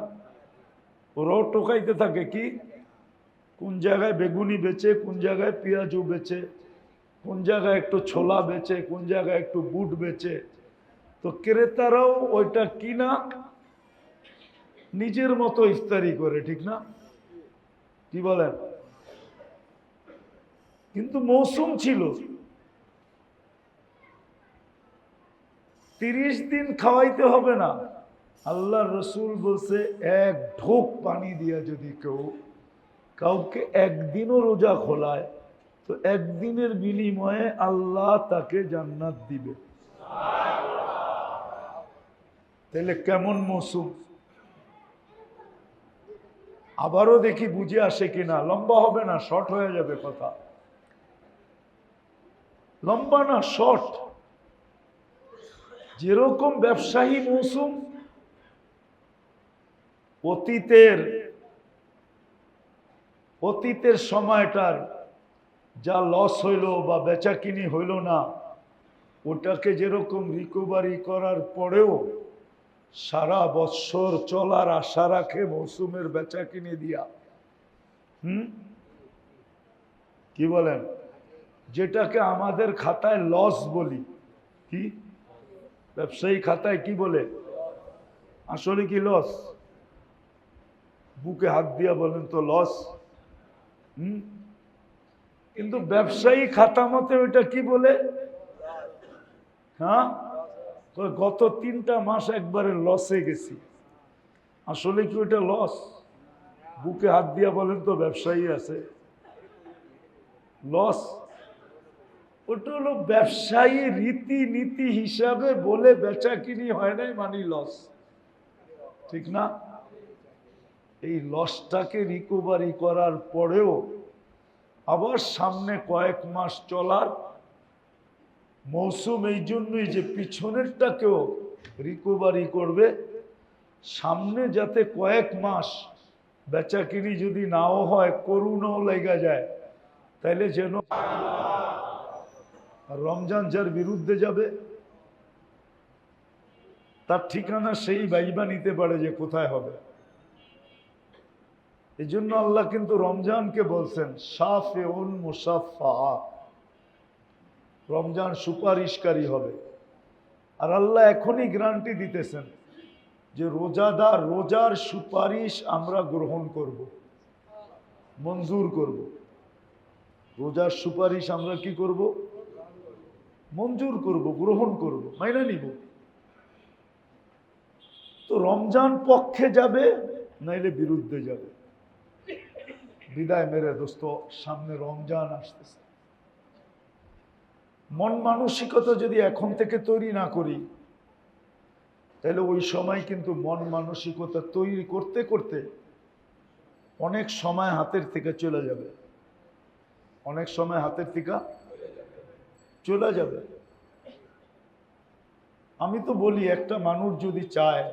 ওরাও টোকাইতে থাকে কি কোন জায়গায় বেগুনি বেচে, কোন জায়গায় পেঁয়াজু বেচে, কোন জায়গায় একটু ছোলা বেচে, কোন জায়গায় একটু বুট বেচে। তো ক্রেতারাও ওইটা কিনা নিজের মতো ইফতারি করে, ঠিক না? কি বলেন? কিন্তু মৌসুম ছিল, 30 দিন খাওয়াইতে হবে না। আল্লাহ রসুল বলছে এক ঢোক পানি দিয়া যদি কেউ কাউকে একদিনও রোজা খোলায়, তো একদিনের বিনিময়ে আল্লাহ তাকে জান্নাত দিবে। তাহলে কেমন মৌসুম! আবারও দেখি বুঝে আসে কিনা। লম্বা হবে না, শর্ট হয়ে যাবে কথা। লম্বা না, শর্ট। যেরকম ব্যবসায়ী মৌসুম, অতীতের সময়টার যা লস হইল বা বেচাকিনি হইল না, ওটাকে যেরকম রিকভারি করার পরেও সারা বৎসর চলার আশা রাখে মৌসুমের বেচাকিনি দিয়া। কি বলেন? যেটাকে আমাদের খাতায় লস বলি, কি ব্যবসায়ী খাতায় কি বলে? আসলে কি লস? বুকে হাত দিয়া বলেন তো লস। কিন্তু ব্যবসায়ী খাতা মতে ওইটা কি বলে? হ্যাঁ, গত 3টা মাস একবারে লসে গেছি। আসলে কি ওইটা লস? বুকে হাত দিয়া বলেন তো ব্যবসায়ী আছে লস? ওটা হলো ব্যবসায়ী রীতিনীতি হিসাবে বলে বেচা কিনি হয় নাই, মানে লস, ঠিক না? এই লসটাকে রিকভারি করার পরেও আবার সামনে কয়েক মাস চলার মৌসুম, এই জন্যই যে পিছনেরটাকেও রিকভারি করবে, সামনে যাতে কয়েক মাস বেচাকিনি যদি নাও হয়, করুণাও লেগে যায়, তাইলে যেন রমজান যার বিরুদ্ধে যাবে তার ঠিকানা সেই বাইবা নিতে পারে যে কোথায় হবে। এই জন্য আল্লাহ কিন্তু রমজানকে বলছেন শাফিউন মুসাফফা, রমজান সুপারিশকারী হবে। আর আল্লাহ এখনই গ্যারান্টি দিতেছেন যে রোজাদার, রোজার সুপারিশ আমরা গ্রহণ করব, মঞ্জুর করব। রোজার সুপারিশ আমরা কি করব? মঞ্জুর করব, গ্রহণ করব, মাইনা নিব। তো রমজান পক্ষে যাবে, নাইলে বিরুদ্ধে যাবে। বিদায় মেরে দোস্ত, সামনে রমজান আসতেছে। মন মানসিকতা যদি এখন থেকে তৈরি না করি, তাহলে ওই সময় কিন্তু মন মানসিকতা তৈরি করতে করতে অনেক সময় হাতের থেকে চলে যাবে, অনেক সময় হাতের থেকে চলে যাবে। আমি তো বলি একটা মানুষ যদি চায়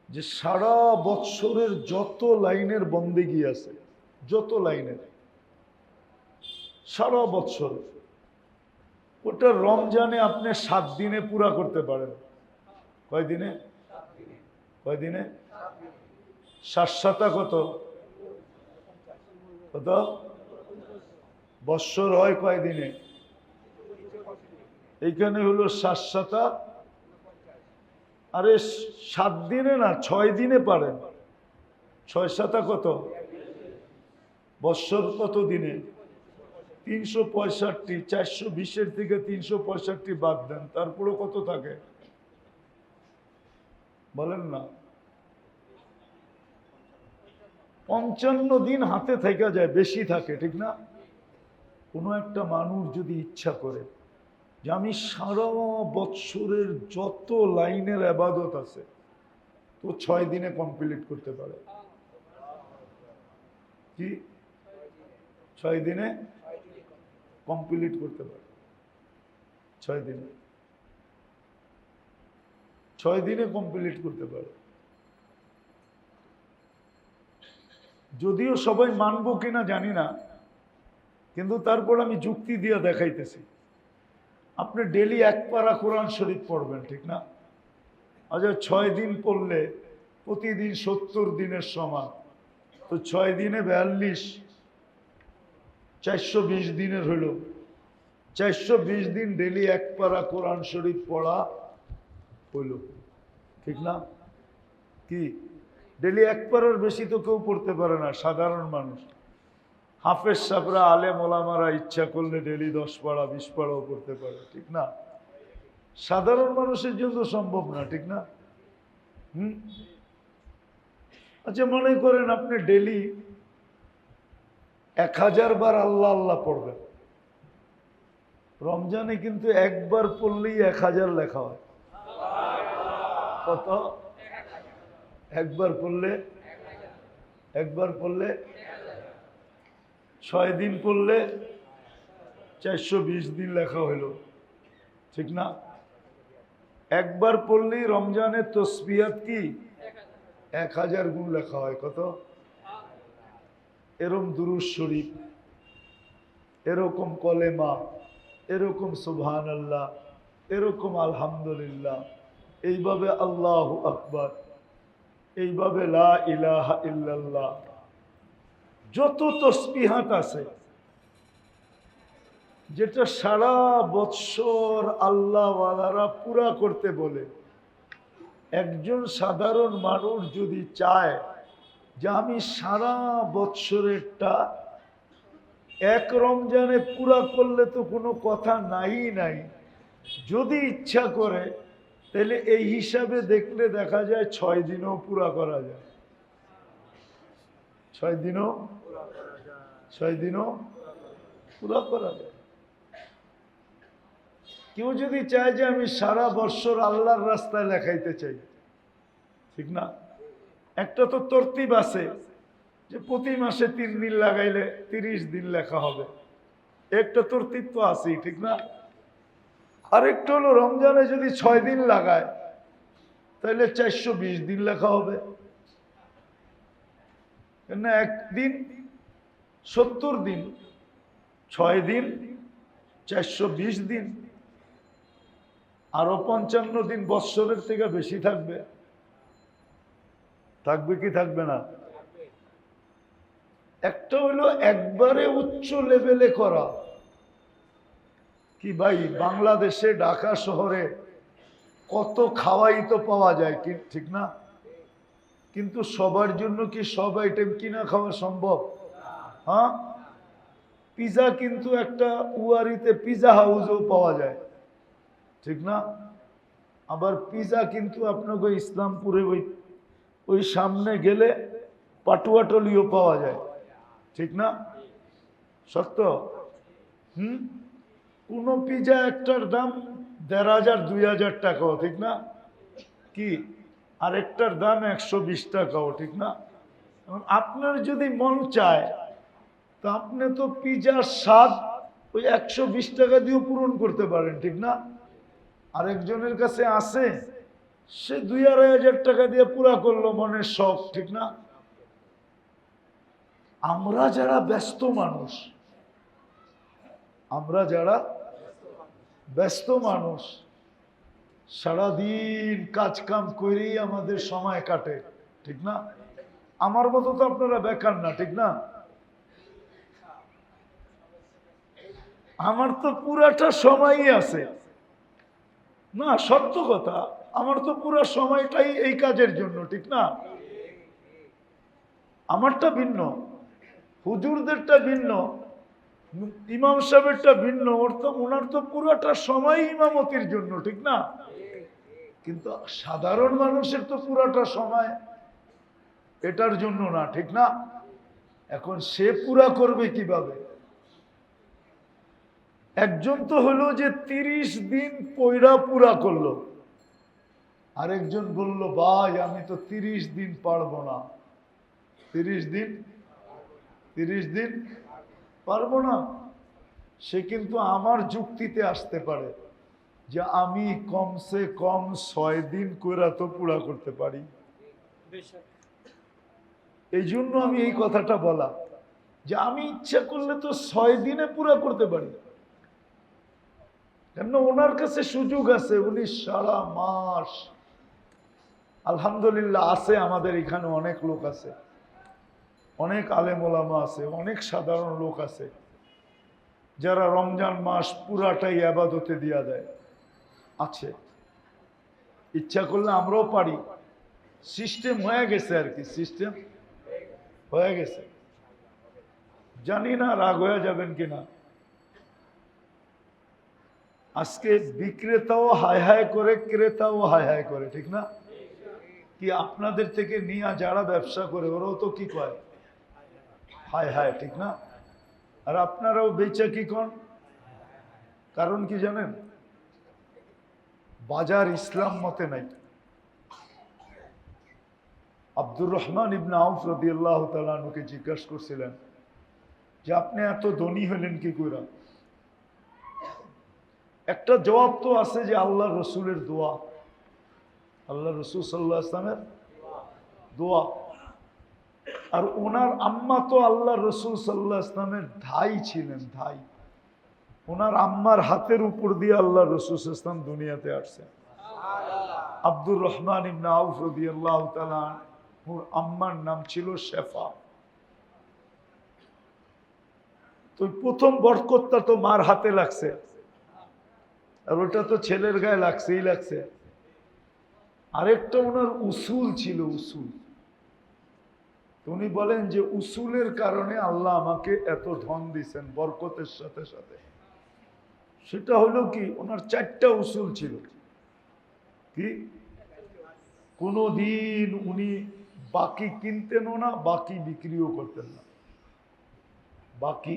যে সারা বৎসরের যত লাইনের বন্দেগী আছে, যত লাইনের সারা বৎসর, ওটা রমজানে আপনি 7 দিনে পুরা করতে পারেন। কয় দিনে? কয় দিনে? 7 কত? কত? বৎসর হয় কয় দিনে? এইখানে হলো 7 আরে 7 দিনে না, 6 দিনে পারেন। 6 কত? বৎসর কত দিনে? 365। 420-এর থেকে 365 বাদ দেন, তারপরে কত থাকে বলেন না? 55 দিন হাতে থেকে যায়, বেশি থাকে, ঠিক না? কোনো একটা মানুষ যদি ইচ্ছা করে যে আমি সারা বৎসরের যত লাইনের ইবাদত আছে তো 6 দিনে কমপ্লিট করতে পারে। কি 6 দিনে কমপ্লিট করতে পারে? 6 দিনে, 6 দিনে কমপ্লিট করতে পারে। যদিও সবাই মানবো কিনা জানি না, কিন্তু তারপর আমি যুক্তি দিয়ে দেখাইতেছি। আপনি ডেলি 1 পারা কোরআন শরীফ পড়বেন, ঠিক না? আচ্ছা 6 দিন পড়লে প্রতিদিন 70 দিনের সমান, তো 6 দিনে 42, 420 দিনের হইল। 420 দিন ডেলি 1 পারা কোরআন শরীফ পড়া হইল, ঠিক না? কি ডেলি 1 পারার বেশি তো কেউ পড়তে পারে না, সাধারণ মানুষ। হাফেজ সাহেবরা, আলেম ওলামারা ইচ্ছা করলে ডেলি 10 পারা 20 পারাও পড়তে পারে, ঠিক না? সাধারণ মানুষের জন্য সম্ভব না, ঠিক না? আচ্ছা মনে করেন আপনি ডেলি 1000 বার আল্লাহ আল্লাহ পড়বেন। রমজানে কিন্তু একবার পড়লেই 1000 লেখা হয়। কত? একবার পড়লে 6 দিন পড়লে 420 দিন লেখা হইল, ঠিক না? একবার পড়লেই রমজানের তসবিহাত কি 1000 গুণ লেখা হয়। কত? এরকম দুরূদ শরীফ, এরকম কলেমা, এরকম সুবহানাল্লাহ, এরকম আলহামদুলিল্লাহ, এইভাবে আল্লাহু আকবার, এইভাবে লা ইলাহা ইল্লাল্লাহ, যত তসবিহাত আছে যেটা সারা বৎসর আল্লাহওয়ালারা পুরা করতে বলে, একজন সাধারণ মানুষ যদি চায় যে আমি সারা বৎসরেরটা এক রমজানে পুরা করলে তো কোনো কথা নাই, যদি ইচ্ছা করে তাহলে এই হিসাবে দেখলে দেখা যায় 6 দিনও পুরা করা যায়। 6 দিনও পুরা করা যায়। কেউ যদি চায় যে আমি সারা বৎসর আল্লাহর রাস্তায় লেখাইতে চাই, ঠিক না? একটা তো তরতিব আছে যে প্রতি মাসে 3 দিন লাগাইলে 30 দিন লেখা হবে, একটা তরতিব তো আছেই, ঠিক না? আরেকটা হলো রমজানে যদি 6 দিন লাগায় তাহলে 420 দিন লেখা হবে। না, একদিন 70 দিন, 6 দিন 420 দিন, আরো 55 দিন বৎসরের থেকে বেশি থাকবে। থাকবে কি থাকবে না? একটা হলো একবারে উচ্চ লেভেলে করা। কি ভাই, বাংলাদেশে ঢাকা শহরে কত খাওয়াই তো পাওয়া যায়, কি ঠিক না? কিন্তু সবার জন্য কি সব আইটেম কিনা খাওয়া সম্ভব? হ্যাঁ, পিজা কিন্তু একটা উয়ারিতে পিজা হাউসও পাওয়া যায়, ঠিক না? আবার পিজা কিন্তু আপনাকে ইসলামপুরে ওই সামনে গেলে পাটুয়াটলিও পাওয়া যায়, ঠিক না? সত্য? কোন পিজা একটার দাম 1500 2000 টাকাও, ঠিক না? কি আরেকটার দাম 120 টাকাও, ঠিক না? আপনার যদি মন চায় তো আপনি তো পিজার স্বাদ ওই 120 টাকা দিয়েও পূরণ করতে পারেন, ঠিক না? আরেকজনের কাছে আছে, সে 2-2.5 হাজার টাকা দিয়ে পুরা করলো মনের শখ, ঠিক না? আমরা যারা ব্যস্ত মানুষ, আমরা যারা ব্যস্ত মানুষ, সারাদিন কাজ কাম করেই আমাদের সময় কাটে, ঠিক না? আমার মতো তো আপনারা বেকার না, ঠিক না? আমার তো পুরাটা সময়ই আছে না, সত্য কথা। আমার তো পুরো সময়টাই এই কাজের জন্য, ঠিক না? আমারটা ভিন্ন, হুজুরদেরটা ভিন্ন, ইমাম সাহেবেরটা ভিন্ন। ওনার তো পুরোটা সময় ইমামতির জন্য, ঠিক না? কিন্তু সাধারণ মানুষের তো পুরোটা সময় এটার জন্য না, ঠিক না? এখন সে পুরা করবে কিভাবে? একজন তো হলো যে 30 দিন পয়রা পুরা করলো, আরেকজন বলল ভাই আমি তো 30 দিন পারবো না। 30 দিন পারবো না। সে কিন্তু আমার যুক্তিতে আসতে পারে যে আমি কমসে কম 6 দিন কইরা তো পুরা করতে পারি। এই জন্য আমি এই কথাটা বলা যে আমি ইচ্ছা করলে তো 6 দিনে পুরা করতে পারি, কেন ওনার কাছে সুযোগ আছে। উনি সারা মাস, আলহামদুলিল্লাহ আছে, আমাদের এখানে অনেক লোক আছে, অনেক আলেম ওলামা আছে, অনেক সাধারণ লোক আছে যারা রমজান মাস পুরাটাই ইবাদতে দিয়া দেয়, আছে। ইচ্ছা করলে আমরাও পারি, সিস্টেম হয়ে গেছে আর কি, সিস্টেম হয়ে গেছে। জানি না রাগ হয়ে যাবেন কিনা। আজকে বিক্রেতাও হায় হায় করে, ক্রেতাও হায় হায় করে, ঠিক না? কি আপনাদের থেকে নিয়ে যারা ব্যবসা করে ওরাও তো কি কয়, হায় হায়, ঠিক না? আর আপনারাও বেচা কি কন? কারণ কি জানেন? বাজার ইসলাম মতে নাই। আব্দুর রহমান ইবনে আউফ রাদিয়াল্লাহু তাআলা আনহুকে জিজ্ঞাসা করছিলেন যে আপনি এত ধনী হলেন কি কইরা? একটা জবাব তো আছে যে আল্লাহ রসুলের দোয়া, আল্লাহ রসুল সাল্লাল্লাহু আলাইহি ওয়াসাল্লামের দোয়া। আর ওনার আম্মা তো আল্লাহ রসুল সাল্লাল্লাহু আলাইহি ওয়াসাল্লামের ধাই ছিলেন, ধাই। ওনার আম্মার হাতের উপর দিয়ে আল্লাহ রসুল সাল্লাল্লাহু আলাইহি ওয়াসাল্লাম দুনিয়াতে আসছেন। আব্দুর রহমান ইবনে আউফ রাদিয়াল্লাহু তাআলা ওর আম্মার নাম ছিল শেফা। তো প্রথম বরকতটা তো মার হাতে লাগছে, আর ওটা তো ছেলের গায়ে লাগছেই লাগছে। আরেকটা ওনার উসুল ছিল, উসুল। উনি বলেন যে উসুলের কারণে আল্লাহ আমাকে এত ধন দিয়েছেন বরকতের সাথে সাথে। সেটা হলো কি, ওনার 4টা উসুল ছিল। কি? কোনদিন উনি বাকি কিনতেনও না, বাকি বিক্রিও করতেন না। বাকি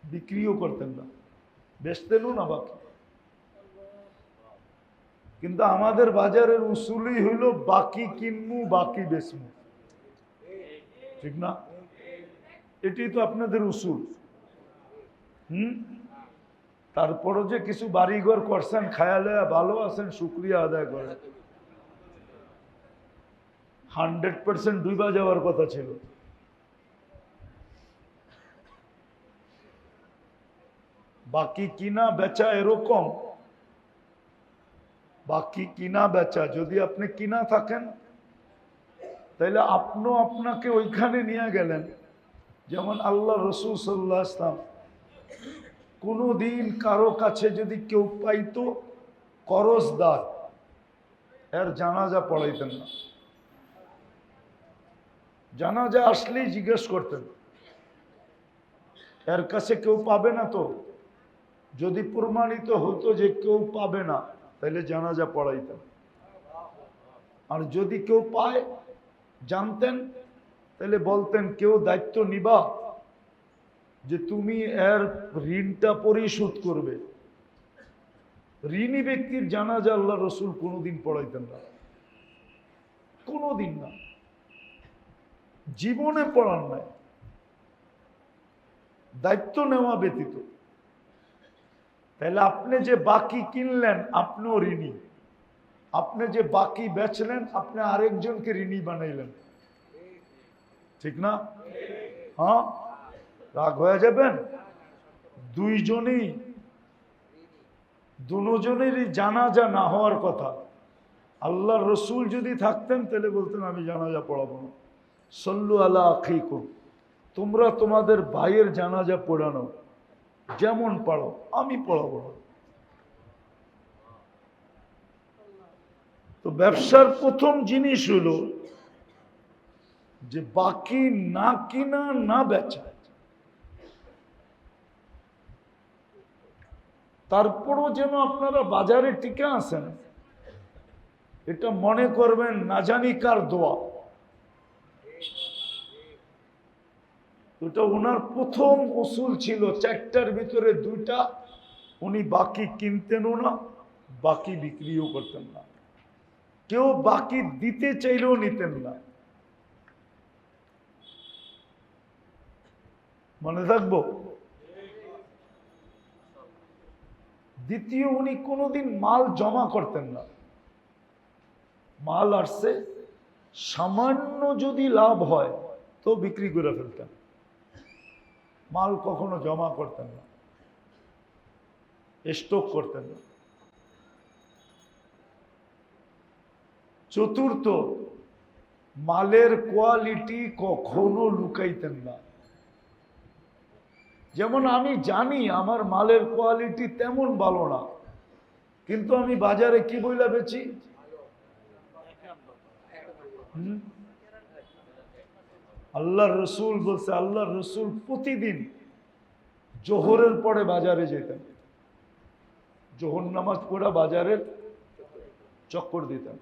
বিক্রিও করতেন না, বেচতেনও না বাকি। কিন্তু আমাদের বাজারের উসুলই হইল বাকি কিনমু, বাকি বেচমু, ঠিক না? এটি তো আপনাদের উসুল। তারপরও যে কিছু বাড়িঘর করছেন, খায়ালে ভালো আছেন, শুকরিয়া আদায় করেন। 100% ডুবা যাওয়ার কথা ছিল। বাকি কিনা বেচা এরকম, বাকি কিনা বেচা, যদি আপনি কিনা থাকেন তাহলে আপনিও আপনাকে ওইখানে নিয়ে গেলেন। যেমন আল্লাহ রসুল সাল্লাল্লাহু আলাইহি ওয়াসাল্লাম কোনদিন কারো কাছে যদি কেউ পাইতো করজদার, এর জানাজা পড়াইতেন না। জানাজা আসলেই জিজ্ঞেস করতেন এর কাছে কেউ পাবে না তো? যদি প্রমাণিত হতো যে কেউ পাবে না, তাহলে জানাজা পড়াইতেন। আর যদি কেউ পায়, জানতেন, তাহলে বলতেন কেউ দায়িত্ব নিবা যে তুমি এর ঋণটা পরিশোধ করবে। ঋণী ব্যক্তির জানাজা আল্লাহ রসুল কোনোদিন পড়াইতেন না, কোনোদিন না, জীবনে পড়ান নাই, দায়িত্ব নেওয়া ব্যতীত। তাহলে আপনি যে বাকি কিনলেন আপনিও ঋণী, আপনি যে বাকি বেচলেন আপনি আরেকজনকে ঋণী বানাইলেন, ঠিক না? হ্যাঁ, রাগ হয়ে যাবেন? দুজনেরই জানাজা না হওয়ার কথা। আল্লাহ রসুল যদি থাকতেন তাহলে বলতেন আমি জানাজা পড়াবো না। সল্লু আলা আখিকুম, তোমরা তোমাদের ভাইয়ের জানাজা পড়ানো যেমন পারো, আমি পড়াবো না। তো ব্যবসার প্রথম জিনিস হলো যে বাকি না কিনা না বেচা। তারপরও যেন আপনারা বাজারে টিকে আসেন, এটা মনে করবেন না জানি কার দোয়া। এটা ওনার প্রথম উসুল ছিল, 4টার ভিতরে 2টা উনি বাকি কিনতেনও না, বাকি বিক্রিও করতেন না, কেউ বাকি দিতে চাইলেও নিতেন না। মনে থাকবো? দ্বিতীয়, উনি কোনোদিন মাল জমা করতেন না। মাল আসছে, সামান্য যদি লাভ হয় তো বিক্রি করে ফেলতেন, মাল কখনো জমা করতেন না, স্টক করতেন না। চতুর্থ, মালের কোয়ালিটি কখনো লুকাইতেন না। যেমন আমি জানি আমার মালের কোয়ালিটি তেমন ভালো না, কিন্তু আমি বাজারে কি বইলা বেচি? আল্লাহ রসুল বলছে, আল্লাহ রসুল প্রতিদিন জোহরের পরে বাজারে যেতেন, জোহর নামাজ পড়া বাজারের চক্কর দিতেন,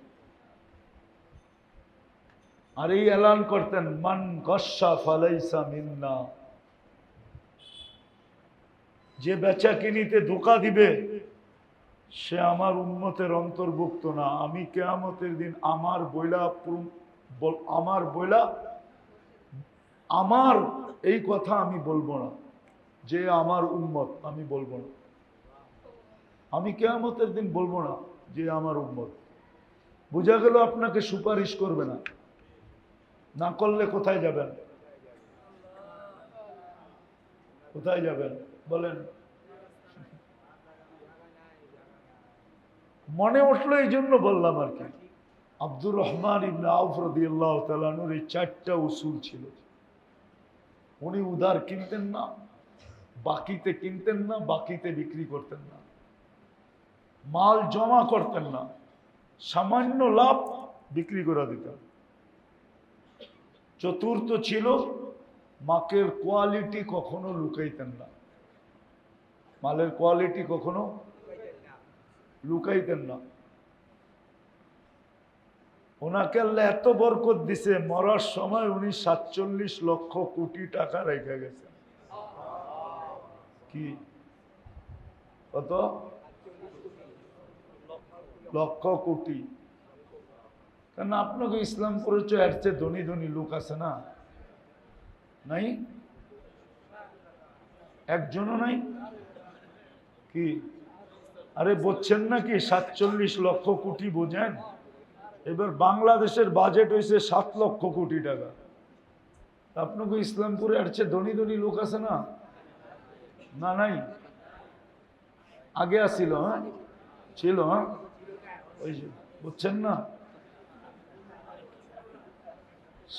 আর এই এলান করতেন, মান গস্সা ফালাইসা মিন্না, যে বেচা কিনিতে ধোঁকা দিবে সে আমার উম্মতের অন্তর্ভুক্ত না। আমি কিয়ামতের দিন আমার এই কথা আমি বলবো না, যে আমার উম্মত, আমি বলবো না। আমি কিয়ামতের দিন বলবো না যে আমার উম্মত। বোঝা গেল আপনাকে সুপারিশ করবে না, না করলে কোথায় যাবেন? কোথায় যাবেন বলেন? মনে উঠলো এই জন্য বললাম আর কি। আব্দুর রহমান ইবনে আউফ রাদিয়াল্লাহু তাআলা আনহুর এই 4টা উসুল ছিল। উনি উধার কিনতেন না, বাকিতে কিনতেন না, বাকিতে বিক্রি করতেন না, মাল জমা করতেন না, সামান্য লাভ বিক্রি করে দিতেন। চতুর্থ ছিল মালের কোয়ালিটি কখনো লুকাইতেন না, মালের কোয়ালিটি কখনো লুকাইতেন না। ওনাকে আল্লাহ এত বরকত দিছে, মরার সময় উনি 47 লক্ষ কোটি টাকা রেখে গেছেন। কি কত লক্ষ কোটি? কারণ আপনাকে ইসলাম করেছে, এর চেয়ে ধনী ধনী লোক আছে না? নাই, একজনও নাই। কি আরে বুঝছেন নাকি? 47 লক্ষ কোটি বোঝেন? এবার বাংলাদেশের বাজেট হয়েছে 7 লক্ষ কোটি টাকা। আপনাকে ইসলামপুরে এর চেয়ে ধনী ধনী লোক আছে না? না, নাই। আগে আসছিল, হ্যাঁ ছিল, হ্যাঁ ওই যে বুঝছেন না,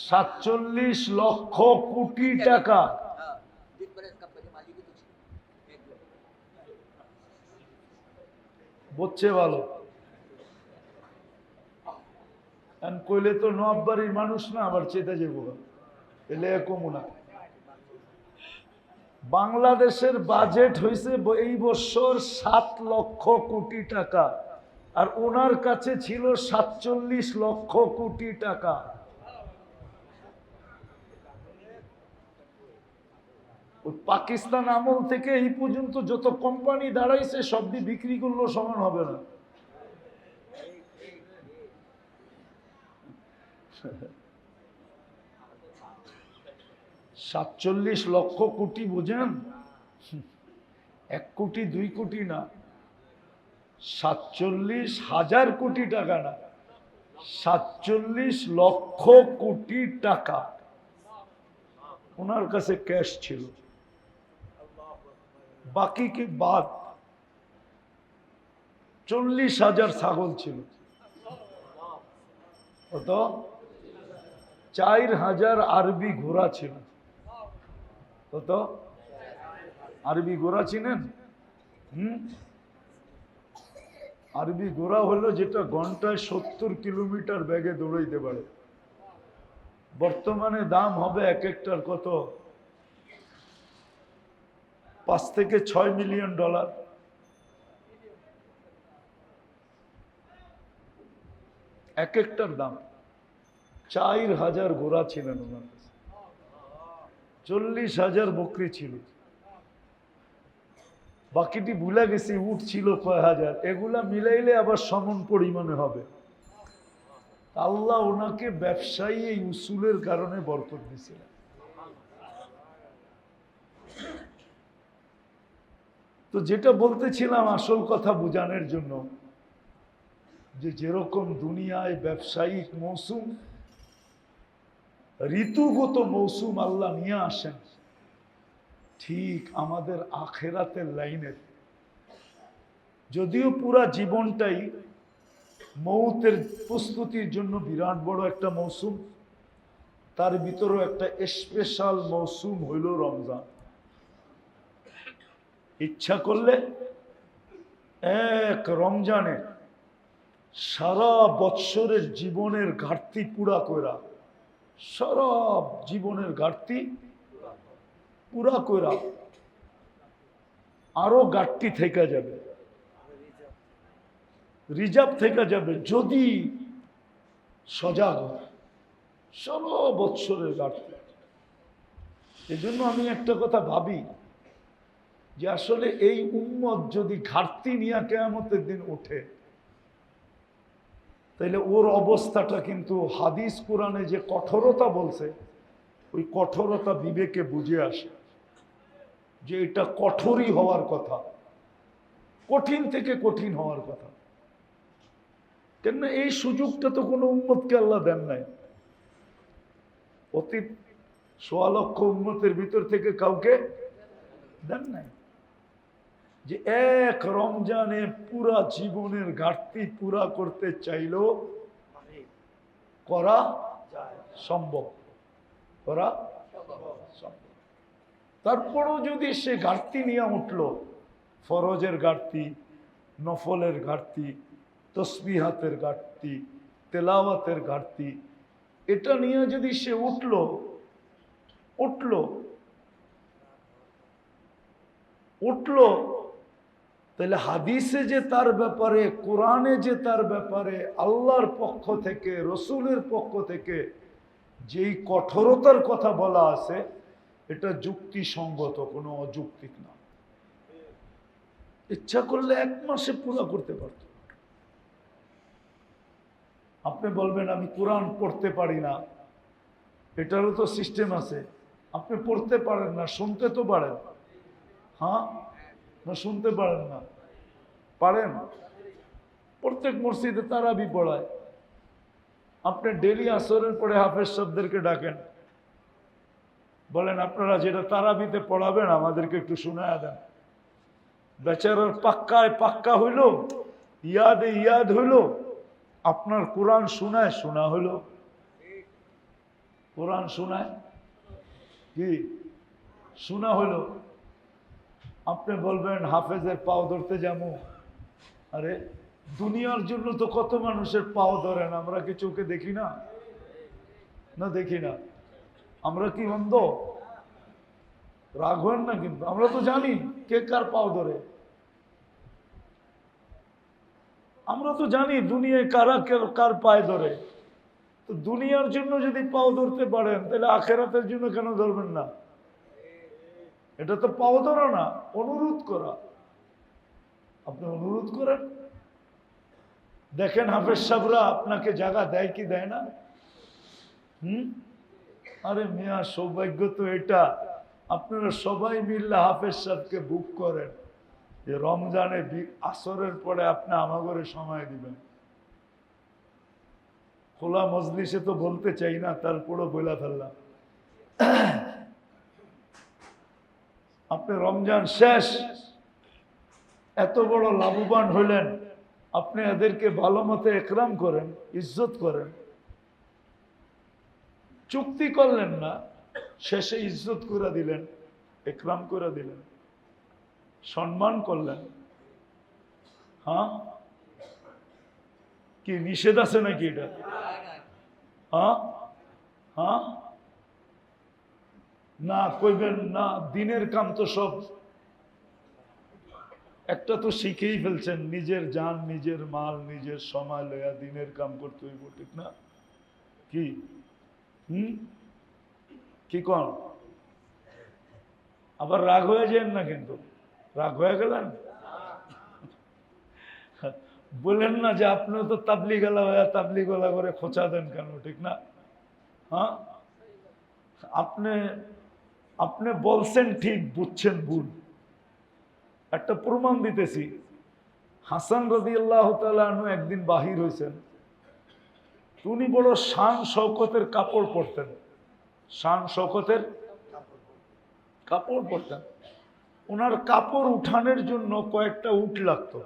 47 লক্ষ কোটি টাকা। বুঝছে ভালো? কইলে তো নবাবাড়ির মানুষ না, আবার চেতে যাবো এলে কমুনা। বাংলাদেশের বাজেট হয়েছে এই বছর 7 লক্ষ কোটি টাকা, আর ওনার কাছে ছিল 47 লক্ষ কোটি টাকা। পাকিস্তান আমল থেকে এই পর্যন্ত যত কোম্পানি দাঁড়াইছে সব দিয়ে বিক্রি করলেও সমান হবে না। $47 লক্ষ কোটি বুঝেন? 1 কোটি 2 কোটি না, 47,000 কোটি টাকা না, 47 লক্ষ কোটি টাকা ওনার কাছে ক্যাশ ছিল। বাকি কি বাদ 40,000 ছাগল ছিল, কত 4,000 আরবি ঘোড়া ছিল। কত আরবি ঘোড়া চিনেন? আরবি ঘোড়া হলো যেটা ঘন্টায় 70 কিলোমিটার বেগে দৌড়াইতে পারে। বর্তমানে দাম হবে এক একটার কত, 5 থেকে 6 মিলিয়ন ডলার। এক একটার দাম। 4,000 ঘোড়া ছিলেন ওনার কাছে, 40,000 বকরি ছিল। বাকিটি ভুলে গেছি উট ছিল কয় হাজার, এগুলা মিলাইলে আবার সমান পরিমাণে হবে। আল্লাহ ওনাকে ব্যবসায়ী এই উসুলের কারণে বরকত দিয়েছিলেন। তো যেটা বলতেছিলাম আসল কথা বোঝানোর জন্য, যে যেরকম দুনিয়ায় ব্যবসায়িক মৌসুম, ঋতুগত মৌসুম আল্লাহ নিয়ে আসেন, ঠিক আমাদের আখেরাতের লাইনের, যদিও পুরা জীবনটাই মৌতের প্রস্তুতির জন্য বিরাট বড় একটা মৌসুম, তার ভিতরেও একটা স্পেশাল মৌসুম হইল রমজান। ইচ্ছা করলে এক রমজানে সারা বৎসরের জীবনের ঘাটতি পুরা কইরা, সারা জীবনের ঘাটতি পুরা কইরা আরো ঘাটতি থেকে যাবে, রিজার্ভ থেকে যাবে যদি সজাগ হয়। সারা বৎসরের ঘাটতি। এই জন্য আমি একটা কথা ভাবি, যে আসলে এই উম্মত যদি ঘাটতি নিয়ে কিয়ামতের দিন ওঠে, তাইলে ওর অবস্থাটা কিন্তু হাদিস কোরআনে যে কঠোরতা বলছে, ওই কঠোরতা বিবেকে বুঝে আসে যে এটা কঠোরই হওয়ার কথা, কঠিন থেকে কঠিন হওয়ার কথা। কেননা এই সুযোগটা তো কোনো উম্মতকে আল্লাহ দেন নাই। অতীত 1.25 লক্ষ উম্মতের ভিতর থেকে কাউকে দেন নাই যে এক রমজানে পুরা জীবনের ঘাটতি পুরা করতে চাইলেও করা সম্ভব, করা সম্ভব। তারপরও যদি সে ঘাটতি নিয়ে উঠল, ফরজের ঘাটতি, নফলের ঘাটতি, তসবিহাতের ঘাটতি, তেলাওয়াতের ঘাটতি, এটা নিয়ে যদি সে উঠল, তাহলে হাদিসে যে তার ব্যাপারে, কোরআনে যে তার ব্যাপারে আল্লাহর পক্ষ থেকে, রসুলের পক্ষ থেকে যেই কঠোরতার কথা বলা আছে, এটা যুক্তিসঙ্গত, কোনো অযৌক্তিক না। ইচ্ছা করলে 1 মাসে পুরো করতে পারত। আপনি বলবেন আমি কোরআন পড়তে পারি না, এটারও তো সিস্টেম আছে। আপনি পড়তে পারেন না, শুনতে তো পারেন। হ্যাঁ না, শুনতে পারেন না? পারেন। প্রত্যেক মসজিদে তারাবি পড়ায়। আপনি ডেলি আসরের পরে হাফেজ সাহেবদেরকে ডাকেন, বলেন আপনারা যেটা তারাবিতে পড়াবেন আমাদেরকে একটু শোনায়া দেন। বেচারার পাক্কায় পাক্কা হইল, ইয়াদে ইয়াদ হইল, আপনার কোরআন শোনা হইল। কোরআন শোনায় কি শোনা হইল। আপনি বলবেন হাফেজের পাও ধরতে যাবো। আরে দুনিয়ার জন্য তো কত মানুষের পাও ধরেন, আমরা কি চোখে দেখি না? না দেখি না? আমরা কি অন্ধ? রাগ হন না, কিন্তু আমরা তো জানি কে কার পাও ধরে। আমরা তো জানি দুনিয়ায় কারা কার পায়ে ধরে। তো দুনিয়ার জন্য যদি পাও ধরতে পারেন, তাহলে আখেরাতের জন্য কেন ধরবেন না? এটা তো পাও ধরা না, অনুরোধ করা। আপনি অনুরোধ করেন, দেখেন হাফেজ সাহেবরা আপনাকে জায়গা দেয় কি দেয় না। আরে মিয়া, সৌভাগ্য তো এটা, আপনারা সবাই মিললে হাফেজ সাহেবকে বুক করেন, যে রমজানে আসরের পরে আপনি আমাগরে সময় দিবেন। খোলা মজলিসে তো বলতে চাই না, তারপরও বইলা ফেললাম। আপনি রমজান শেষ, এত বড় লাভবান হইলেন, আপনি এদেরকে ভালো মতো একরাম করেন, ইজ্জত করেন। চুক্তি করলেন না, শেষে ইজ্জত করে দিলেন, একরাম করে দিলেন, সম্মান করলেন। হ্যাঁ, কি নিষেধ আছে নাকি এটা? হ্যাঁ হ্যাঁ, না কইবেন না, দিনের কাম তো সব একটা তো শিখেই ফেলছেন, নিজের জান, নিজের মাল, নিজের সময় লইয়া দিনের কাম করতে হইব, ঠিক না? কি কি কন? আবার রাগ হয়ে যান না, কিন্তু রাগ হয়ে গেলেন বললেন না যে আপনিও তো তাবলি গলা হয়ে তাবলি গলা করে খোঁচা দেন কেন, ঠিক না? হ্যাঁ, আপনি আপনি বলছেন ঠিক, বুঝছেন ভুল। একটা প্রমাণ দিতেছি। হাসান রাদিয়াল্লাহু তাআলা আনহু একদিন বাহির হয়েছেন, উনি বড় শান শওকতের কাপড় পরতেন, শান শওকতের কাপড় পরতেন। ওনার কাপড় উঠানোর জন্য কয়েকটা উট লাগতো।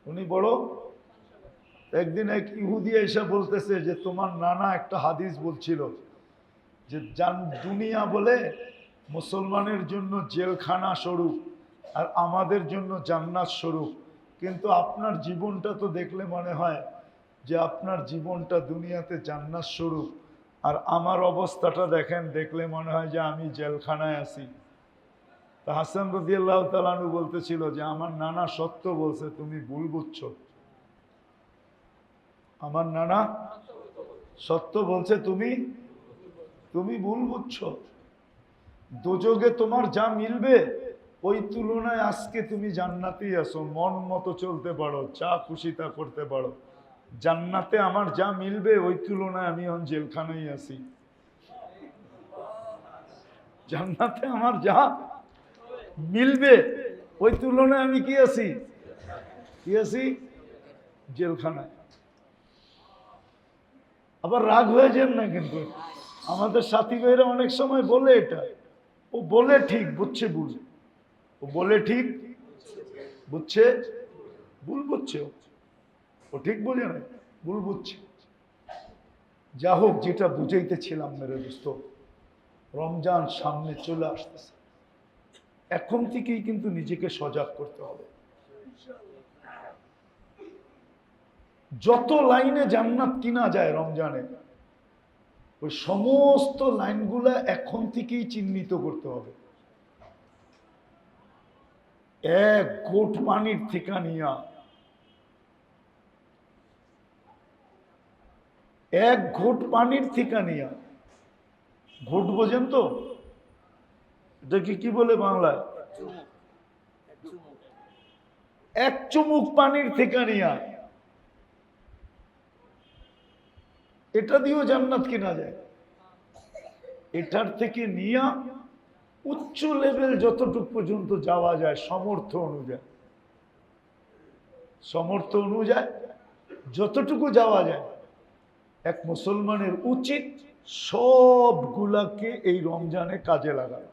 উনি বড়, একদিন এক ইহুদি এসে বলতেছে যে তোমার নানা একটা হাদিস বলছিল যে দুনিয়া বলে মুসলমানের জন্য জেলখানা স্বরূপ আর আমাদের জন্য জান্নাত স্বরূপ, কিন্তু আপনার জীবনটা তো দেখলে মনে হয় যে আপনার জীবনটা দুনিয়াতে জান্নাত স্বরূপ, আর আমার অবস্থাটা দেখেন, দেখলে মনে হয় যে আমি জেলখানায় আছি। তা হাসান রাদিয়াল্লাহু তাআলা আনহু বলতেছিল যে আমার নানা সত্য বলছে, তুমি ভুল বুঝছো। আমার নানা সত্য বলছে, তুমি ভুল বুঝছো। দোজগে তোমার যা মিলবে ওই তুলনায় আজকে তুমি জান্নাতেই আছো, মন মতো চলতে পারো, যা খুশি তা করতে পারো। জান্নাতে আমার যা মিলবে ওই তুলনায় আমি এখন জেলখানায় আছি। জান্নাতে আমার যা মিলবে ওই তুলনায় আমি কি আছি? জেলখানায়। আবার রাগ হয়ে যান না, কিন্তু আমাদের সাথী ভাইরা অনেক সময় বলে এটা, ও বলে ঠিক, বুঝছে ভুল। ও বলে ঠিক, বুঝছে ভুল, বুঝছে ও ঠিক বোঝে না, ভুল বুঝছে। যা হোক, যেটা বুঝাইতেছিলাম মেরে দোস্ত, রমজান সামনে চলে আসতেছে, এখন থেকেই কিন্তু নিজেকে সজাগ করতে হবে। যত লাইনে জান্নাত কিনা যায় রমজানে, ওই সমস্ত লাইনগুলা এখন থেকেই চিহ্নিত করতে হবে। এক ঘোট পানির থেকে নিয়া, এক ঘোট পানির থেকে নিয়া, ঘোট বোঝেন তো? এটাকে কি বলে বাংলায়? এক চুমুক পানির থেকে নিয়া, এটা দিয়েও জান্নাত কিনা যায়। এটার থেকে নিয়া উচ্চ লেভেল যতটুকু পর্যন্ত যাওয়া যায় সামর্থ্য অনুযায়ী যতটুকু যাওয়া যায়, এক মুসলমানের উচিত সবগুলাকে এই রমজানে কাজে লাগায়।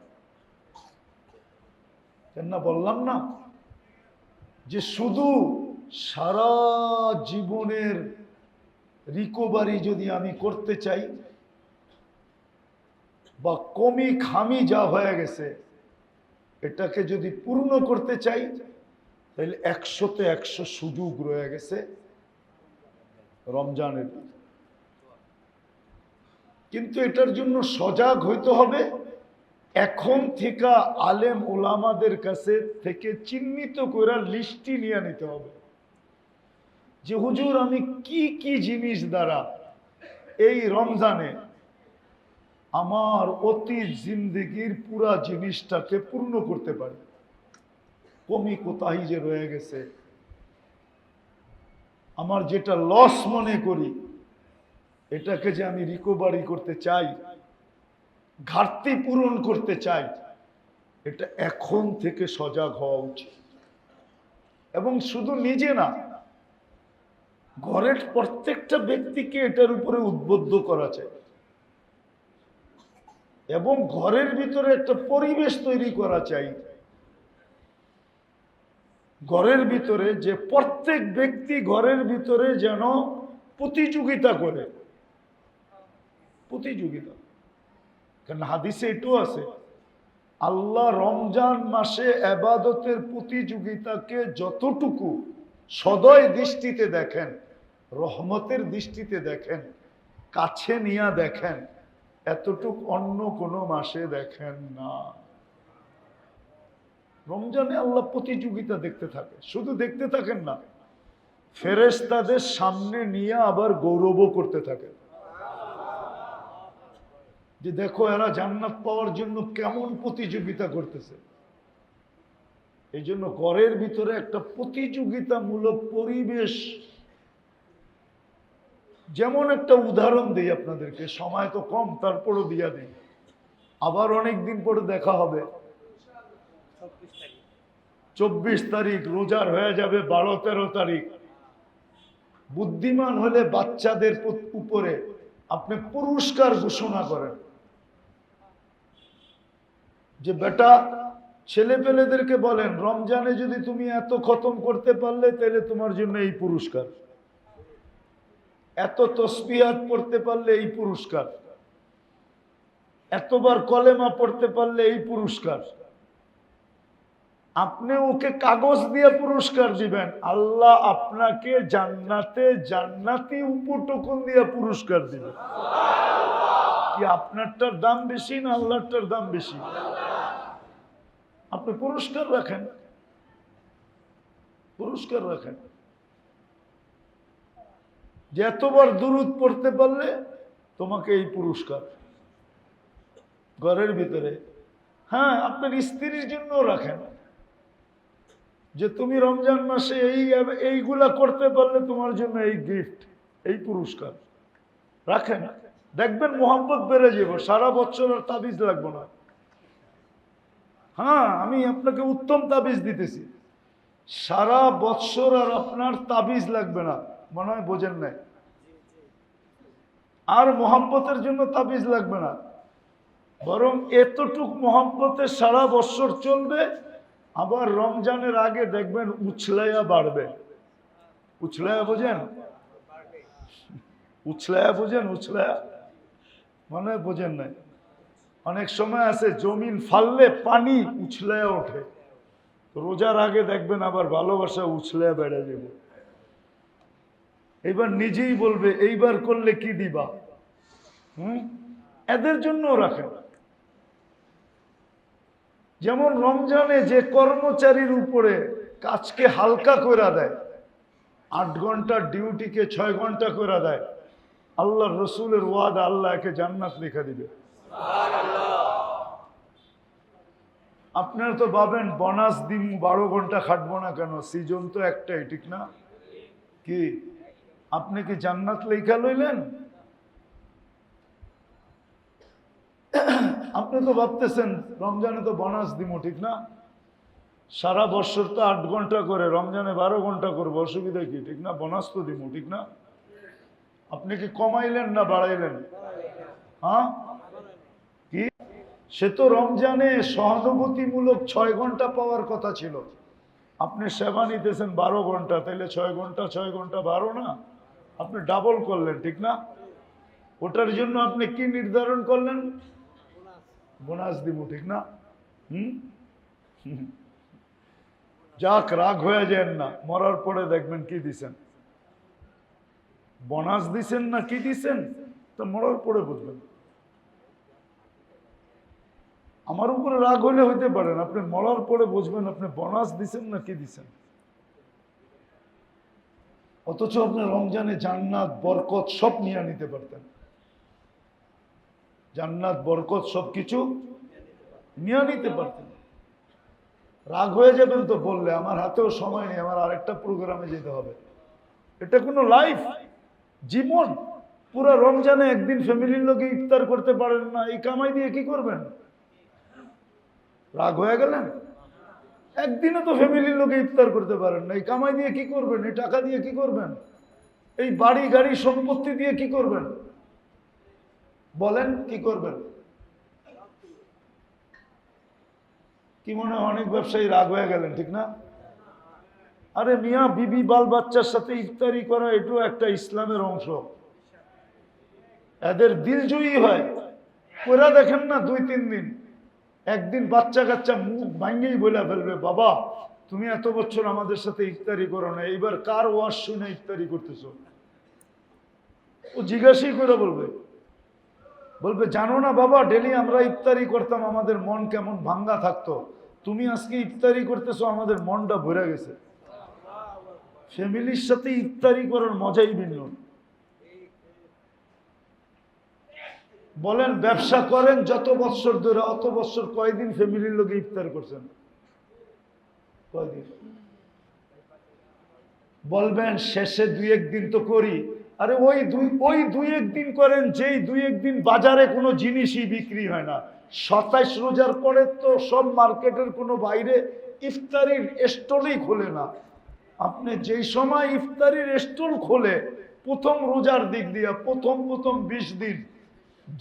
না বললাম না যে শুধু সারা জীবনের রিকভারি যদি আমি করতে চাই, বা কমি খামি যা হয়ে গেছে এটাকে যদি পূর্ণ করতে চাই, তাহলে 100-তে 100 সুযোগ রয়ে গেছে রমজানের। কিন্তু এটার জন্য সজাগ হইতে হবে। এখন থেকে আলেম ওলামাদের কাছে থেকে চিহ্নিত করে লিস্টি নিয়ে নিতে হবে যে হুজুর আমি কি কি জিনিস দ্বারা এই রমজানে আমার অতীত জিন্দগির পুরা জিনিসটাকে পূর্ণ করতে পারি। কমি কোতাহি যে রয়ে গেছে, আমার যেটা লস মনে করি, এটাকে যে আমি রিকভারি করতে চাই, ঘাটতি পূরণ করতে চাই, এটা এখন থেকে সজাগ হওয়া উচিত। এবং শুধু নিজে না, ঘরের প্রত্যেকটা ব্যক্তিকে এটার উপরে উদ্বুদ্ধ করা চাই এবং ঘরের ভিতরে একটা পরিবেশ তৈরি করা চাই, ঘরের ভিতরে যে প্রত্যেক ব্যক্তি ঘরের ভিতরে যেন প্রতিযোগিতা করে। প্রতিযোগিতা, কারণ হাদিসে এটাও আছে, আল্লাহ রমজান মাসে ইবাদতের প্রতিযোগিতাকে যতটুকু সদয় দৃষ্টিতে দেখেন, রহমতের দৃষ্টিতে দেখেন, কাছে নিয়ে দেখেন, এতটুক অন্য কোনো মাসে দেখেন না। রমজানে আল্লাহ প্রতিযোগিতা দেখতে থাকে, শুধু দেখতে থাকেন না, ফেরেশতাদের সামনে নিয়ে আবার গৌরবও করতে থাকে যে দেখো এরা জান্নাত পাওয়ার জন্য কেমন প্রতিযোগিতা করতেছে। এই জন্য ঘরের ভিতরে একটা প্রতিযোগিতামূলক পরিবেশ। যেমন একটা উদাহরণ দিই আপনাদেরকে, সময় তো কম তারপরও দিয়া দিই, আবার অনেক দিন পরে দেখা হবে। 24 তারিখ রোজার হয়ে যাবে 12-13 তারিখ। বুদ্ধিমান হলে বাচ্চাদের উপরে আপনি পুরস্কার ঘোষণা করেন যে বেটা, ছেলে পেলেদেরকে বলেন রমজানে যদি তুমি এত খতম করতে পারলে তাহলে তোমার জন্য এই পুরস্কার, এত তসবিহাত পড়তে পারলে এই পুরস্কার, এতবার কলেমা পড়তে পারলে এই পুরস্কার। আপনি ওকে কাগজ দিয়ে পুরস্কার দিবেন, আল্লাহ আপনাকে জান্নাতে জান্নাতি উপটকন দিয়ে পুরস্কার দিবে। কি আপনারটার দাম বেশি না আল্লাহটার দাম বেশি? আপনি পুরস্কার রাখেন, পুরস্কার রাখেন যে এতবার দুরূদ পড়তে পারলে তোমাকে এই পুরস্কার। ঘরের ভিতরে হ্যাঁ, আপনার স্ত্রীর জন্য রাখেন যে তুমি রমজান মাসে এইগুলা করতে পারলে তোমার জন্য এই গিফট, এই পুরস্কার রাখেন। দেখবেন মোহাম্মত বেড়ে যাব, সারা বছর আর তাবিজ লাগবে না। হ্যাঁ, আমি আপনাকে উত্তম তাবিজ দিতেছি, সারা বছর আর আপনার তাবিজ লাগবে না। মনে হয় বোঝেন নাই? আর মোহাম্মতের জন্য তাবিজ লাগবে না, বরং এতটুক মোহাম্মতে সারা বছর চলবে। আবার রমজানের আগে দেখবেন উছলাইয়া বাড়বে। উছলাইয়া বোঝেন? উছলাইয়া বোঝেন? উছলাইয়া মনে হয় বোঝেন নাই। অনেক সময় আছে জমিন ফাললে পানি উছলাইয়া ওঠে, রোজার আগে দেখবেন আবার ভালোবাসা উছলাইয়া বেড়ে যাবে। এইবার নিজেই বলবে এইবার করলে কি দিবা। এদের জন্য রাখেন। যেমন রমজানে যে কর্মচারীর উপরে কাজকে হালকা করে দেয়, 8 ঘন্টার ডিউটিকে 6 ঘন্টা করে দেয়, আল্লাহ রসুলের ওয়াদা আল্লাহ একে জান্নাত লেখা দিবে। আপনারা তো ভাবেন বোনাস দিন 12 ঘন্টা খাটবো না কেন, সিজন তো একটাই, ঠিক না? কি আপনি কি জান্নাত লেখা লইলেন? আপনি তো ভাবতেছেন রমজানে তো বোনাস দিব, ঠিক না? সারা বছর তো 8 ঘন্টা করে, রমজানে 12 ঘন্টা করবো, অসুবিধা কি, ঠিক না? বোনাস তো দিব, ঠিক না? আপনি কি কমাইলেন না বাড়াইলেন? হ্যাঁ, কি সে তো রমজানে সহানুভূতিমূলক 6 ঘন্টা পাওয়ার কথা ছিল, আপনি সেবা নিতেছেন 12 ঘন্টা, তাহলে 6 ঘন্টা 6 ঘন্টা 12 না, আপনি ডাবল করলেন, ঠিক না? ওটার জন্য আপনি কি নির্ধারণ করলেন? বোনাস দিব, ঠিক না? যাক, রাগ হয়ে যান না, মরার পরে দেখবেন কি দিছেন, বোনাস দিছেন না কি দিছেন, তো মরার পরে বুঝবেন। আমার উপরে রাগ হইলে হইতে পারেন, আপনি মরার পরে বুঝবেন আপনি বোনাস দিছেন না কি দিছেন। অথচ আপনি রমজানে জান্নাত বরকত সব নিয়ে নিতে পারতেন, জান্নাত বরকত সবকিছু নিয়ে নিতে পারতেন। রাগ হয়ে যাবেন তো বললে, আমার হাতেও সময় নেই, আমার আরেকটা প্রোগ্রামে যেতে হবে। এটা কোনো লাইফ, জীবন। পুরো রমজানে একদিন ফ্যামিলির লোকে ইফতার করতে পারেন না, এই কামাই দিয়ে কি করবেন? রাগ হয়ে গেলেন? একদিনে তো ফ্যামিলির লোকে ইফতার করতে পারেন না। এই কামাই দিয়ে কি করবেন? এই টাকা দিয়ে কি করবেন? এই বাড়ি গাড়ি সম্পত্তি দিয়ে কি করবেন? বলেন কি করবেন? কি মনে হয় অনেক ব্যবসায়ী রাগ হয়ে গেলেন, ঠিক না? আরে মিয়া, বিবি বাল বাচ্চার সাথে ইফতারি করা এটাও একটা ইসলামের অংশ। এদের দিলজয়ী হয়, ওরা দেখেন না 2-3 দিন, একদিন বাচ্চা কাচ্চা মুখ ভাঙ্গেই বলে ফেলবে, বাবা তুমি এত বছর আমাদের সাথে ইফতারি করো না, এইবার কার ওয়াজ শুনে ইফতারি করতেছো? ও জিজ্ঞাসাই করে বলবে, জানো না বাবা, ডেলি আমরা ইফতারি করতাম, আমাদের মন কেমন ভাঙ্গা থাকতো, তুমি আজকে ইফতারি করতেছো, আমাদের মনটা ভরে গেছে। ফ্যামিলির সাথে ইফতারি করার মজাই ভিন্ন। বলেন ব্যবসা করেন যত বছর ধরে, অত বছর কয়দিন ফ্যামিলির লোকে ইফতার করছেন? কয়দিন? বলবেন শেষে 2-1 দিন তো করি। আরে ওই 2-1 দিন করেন, যেই 2-1 দিন বাজারে কোনো জিনিসই বিক্রি হয় না। 27 রোজার পরে তো সব মার্কেটের কোনো বাইরে ইফতারির স্টলই খোলে না। আপনি যেই সময় ইফতারির স্টল খোলে, প্রথম রোজার দিক দিয়া প্রথম 20 দিন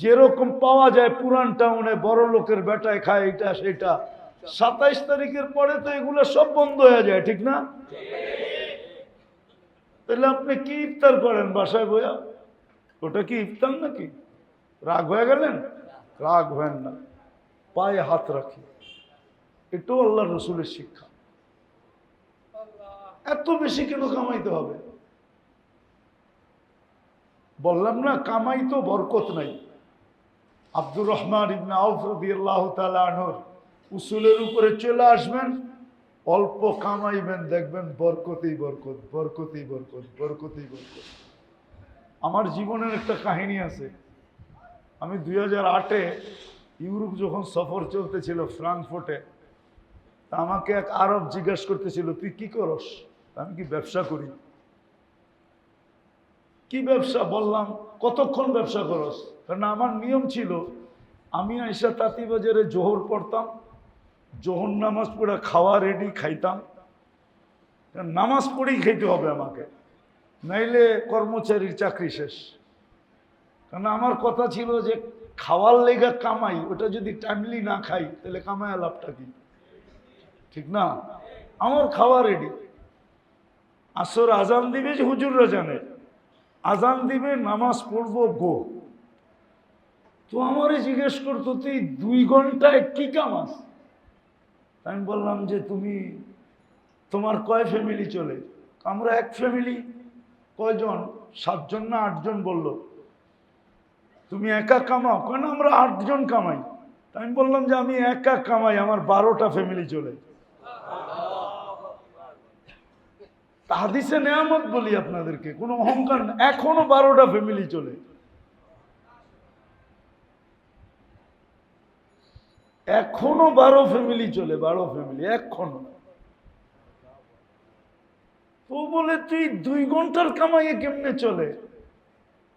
যেরকম পাওয়া যায় পুরান টাউনে, বড় লোকের বেটায় খায় এটা সেটা, 27 তারিখের পরে তো এগুলো সব বন্ধ হয়ে যায়, ঠিক না? তাহলে আপনি কি ইফতার করেন বাসায় বইয়া? ওটা কি ইফতার নাকি? রাগ হয়ে গেলেন? রাগ হবেন না, পায়ে হাত রাখি, এটাও আল্লাহ রসুলের শিক্ষা। এত বেশি কেন কামাইতে হবে? বললাম না কামাই তো বরকত নাই। আব্দুর রহমান ইবনে আউফ রাদিয়াল্লাহু তাআলা আনহুর উসুলের উপরে চলে আসবেন, অল্প কামাইবেন, দেখবেন বরকতেই বরকত, বরকতেই বরকত, বরকতেই বরকত। আমার জীবনের একটা কাহিনী আছে। আমি 2008-এ ইউরোপ যখন সফর চলতেছিল ফ্রাঙ্কফুর্টে, আমাকে এক আরব জিজ্ঞাসা করতেছিল, তুই কি করস? আমি কি ব্যবসা করি। কি ব্যবসা? বললাম কতক্ষণ ব্যবসা করস? কারণ আমার নিয়ম ছিল, আমি আইসা তাঁতিবাজারে জোহর পড়তাম, জোহর নামাজ পড়ে খাওয়া রেডি, খাইতাম। নামাজ পড়েই খেতে হবে আমাকে, নাইলে কর্মচারীর চাকরি শেষ। কারণ আমার কথা ছিল যে খাওয়ার লেগা কামাই, ওটা যদি টাইমলি না খাই তাহলে কামায় লাভটা কি, ঠিক না? আমার খাওয়া রেডি, আসর আজান দিবে, যে হুজুররা জানে আজান দিবে, নামাজ পড়বো, গো। তো আমারে জিজ্ঞেস করতো, তুই 2 ঘন্টায় কি কামাস? আমি বললাম যে তোমার কয় ফ্যামিলি চলে? আমরা এক ফ্যামিলি। কয়জন? 7 জন না 8 জন বললো। তুমি একা কামাও? কেন আমরা 8 জন কামাই। আমি বললাম যে আমি একা কামাই, আমার 12টা ফ্যামিলি চলে। হাদিসে নেয়ামত বলি আপনাদেরকে, কোনো অহংকার না, এখনো 12টা ফ্যামিলি চলে। এখনো 12 ফ্যামিলি চলে, 12 ফ্যামিলি এখনো। ও বলে তুই 2 ঘন্টার কামাইয়ে কেমনে চলে?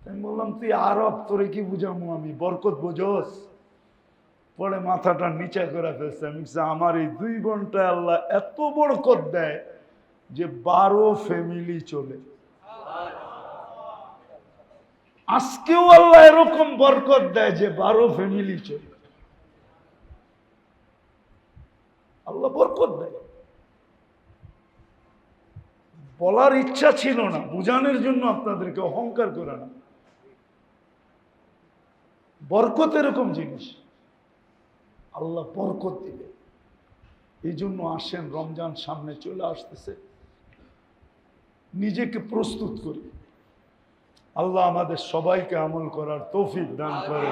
আমি বললাম তুই আরব, তোরে কি বুঝামো আমি, বরকত বোঝস? পরে মাথাটা নিচে করে ফেলছে। আমি আমার এই 2 ঘন্টায় আল্লাহ এত বরকত দেয় যে 12 ফ্যামিলি চলে। আজকেও আল্লাহ এরকম বরকত দেয় যে 12 ফ্যামিলি চলে। আল্লাহ বরকত দেয়। বলার ইচ্ছা ছিল না, বুঝানোর জন্য আপনাদেরকে, অহংকার করে না। বরকত এরকম জিনিস, আল্লাহ বরকত দিবে। এই জন্য আসেন, রমজান সামনে চলে আসতেছে, নিজেকে প্রস্তুত করি। আল্লাহ আমাদের সবাইকে আমল করার তৌফিক দান করে।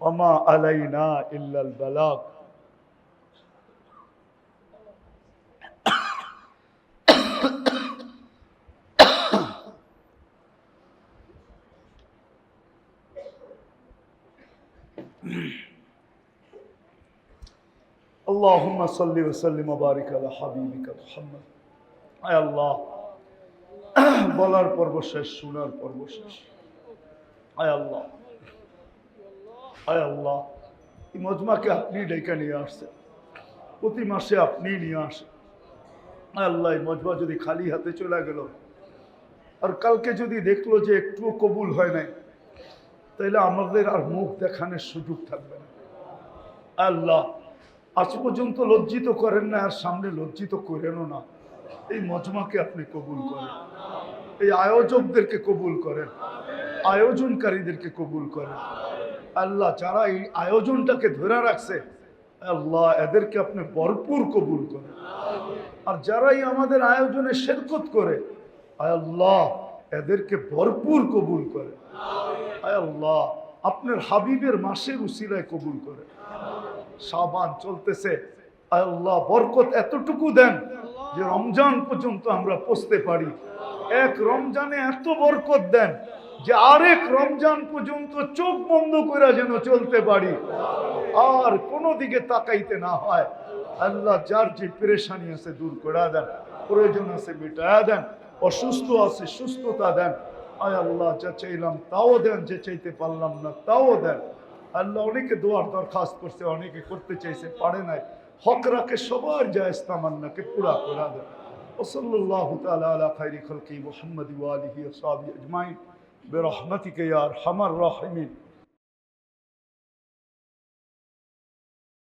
ওমা আলাইনা ইল্লাল বালাগ। আল্লাহুম্মা সাল্লি ওয়া সাল্লিম ওয়া বারিক আলা হাবিবিকা মুহাম্মদ। আয় আল্লাহ, বলার পর্ব শেষ, শোনার পর্ব শেষ। আয় আল্লাহ, আয় আল্লাহ, এই মজমাকে আপনি ডেকে নিয়ে আসছেন, প্রতি মাসে আপনি নিয়ে আসেন। আল্লাহ এই মজমা যদি খালি হাতে চলে গেল আর কালকে যদি দেখলো যে একটুও কবুল হয় নাই, তাহলে আমাদের আর মুখ দেখানোর সুযোগ থাকবে না। আল্লাহ আজ পর্যন্ত লজ্জিত করেন না, আর সামনে লজ্জিত করেনও না। এই মজমাকে আপনি কবুল করেন, এই আয়োজকদেরকে কবুল করেন, আয়োজনকারীদেরকে কবুল করেন। আল্লাহ যারা এই আয়োজনটাকে ধরে রাখছে, আল্লাহ এদেরকে আপনি ভরপুর কবুল করেন। আর যারাই আমাদের আয়োজনে শিরকত করে, আল্লাহ এদেরকে ভরপুর কবুল করে। আল্লাহ আপনার হাবিবের মাসের উসিলায় কবুল করে। শাবান চলতেছে, আল্লাহ বরকত এতটুকু দেন যে রমজান পর্যন্ত আমরা পৌঁছতে পারি। এক রমজানে এত বরকত দেন যে আরেক রমজান পর্যন্ত চোখ বন্ধ করে যেন চলতে পারি, আর কোনো দিকে তাকাইতে না হয়। আল্লাহ যার যে পেরেশানি আছে দূর করে দেন, প্রয়োজন আছে মিটায়া দেন, অসুস্থ আছে সুস্থতা দেন। আয় আল্লাহ যা চাইলাম তাও দেন, যে চাইতে পারলাম না তাও দেন। আল্লাহ অনেকে দোয়ার দরখাস্ত করছে, অনেকে করতে চাইছে পারে নাই, হক রাখে সবার জায়েজ তামান্নাকে পুরা করে দেন। ওসল্লাল্লাহু তাআলা আলা খায়রি খালকি মুহাম্মদ ওয়া আলিহি ওয়া সাহবিহি আজমাইন বিরহমাতিকা ইয়া আরহামার রাহিমিন।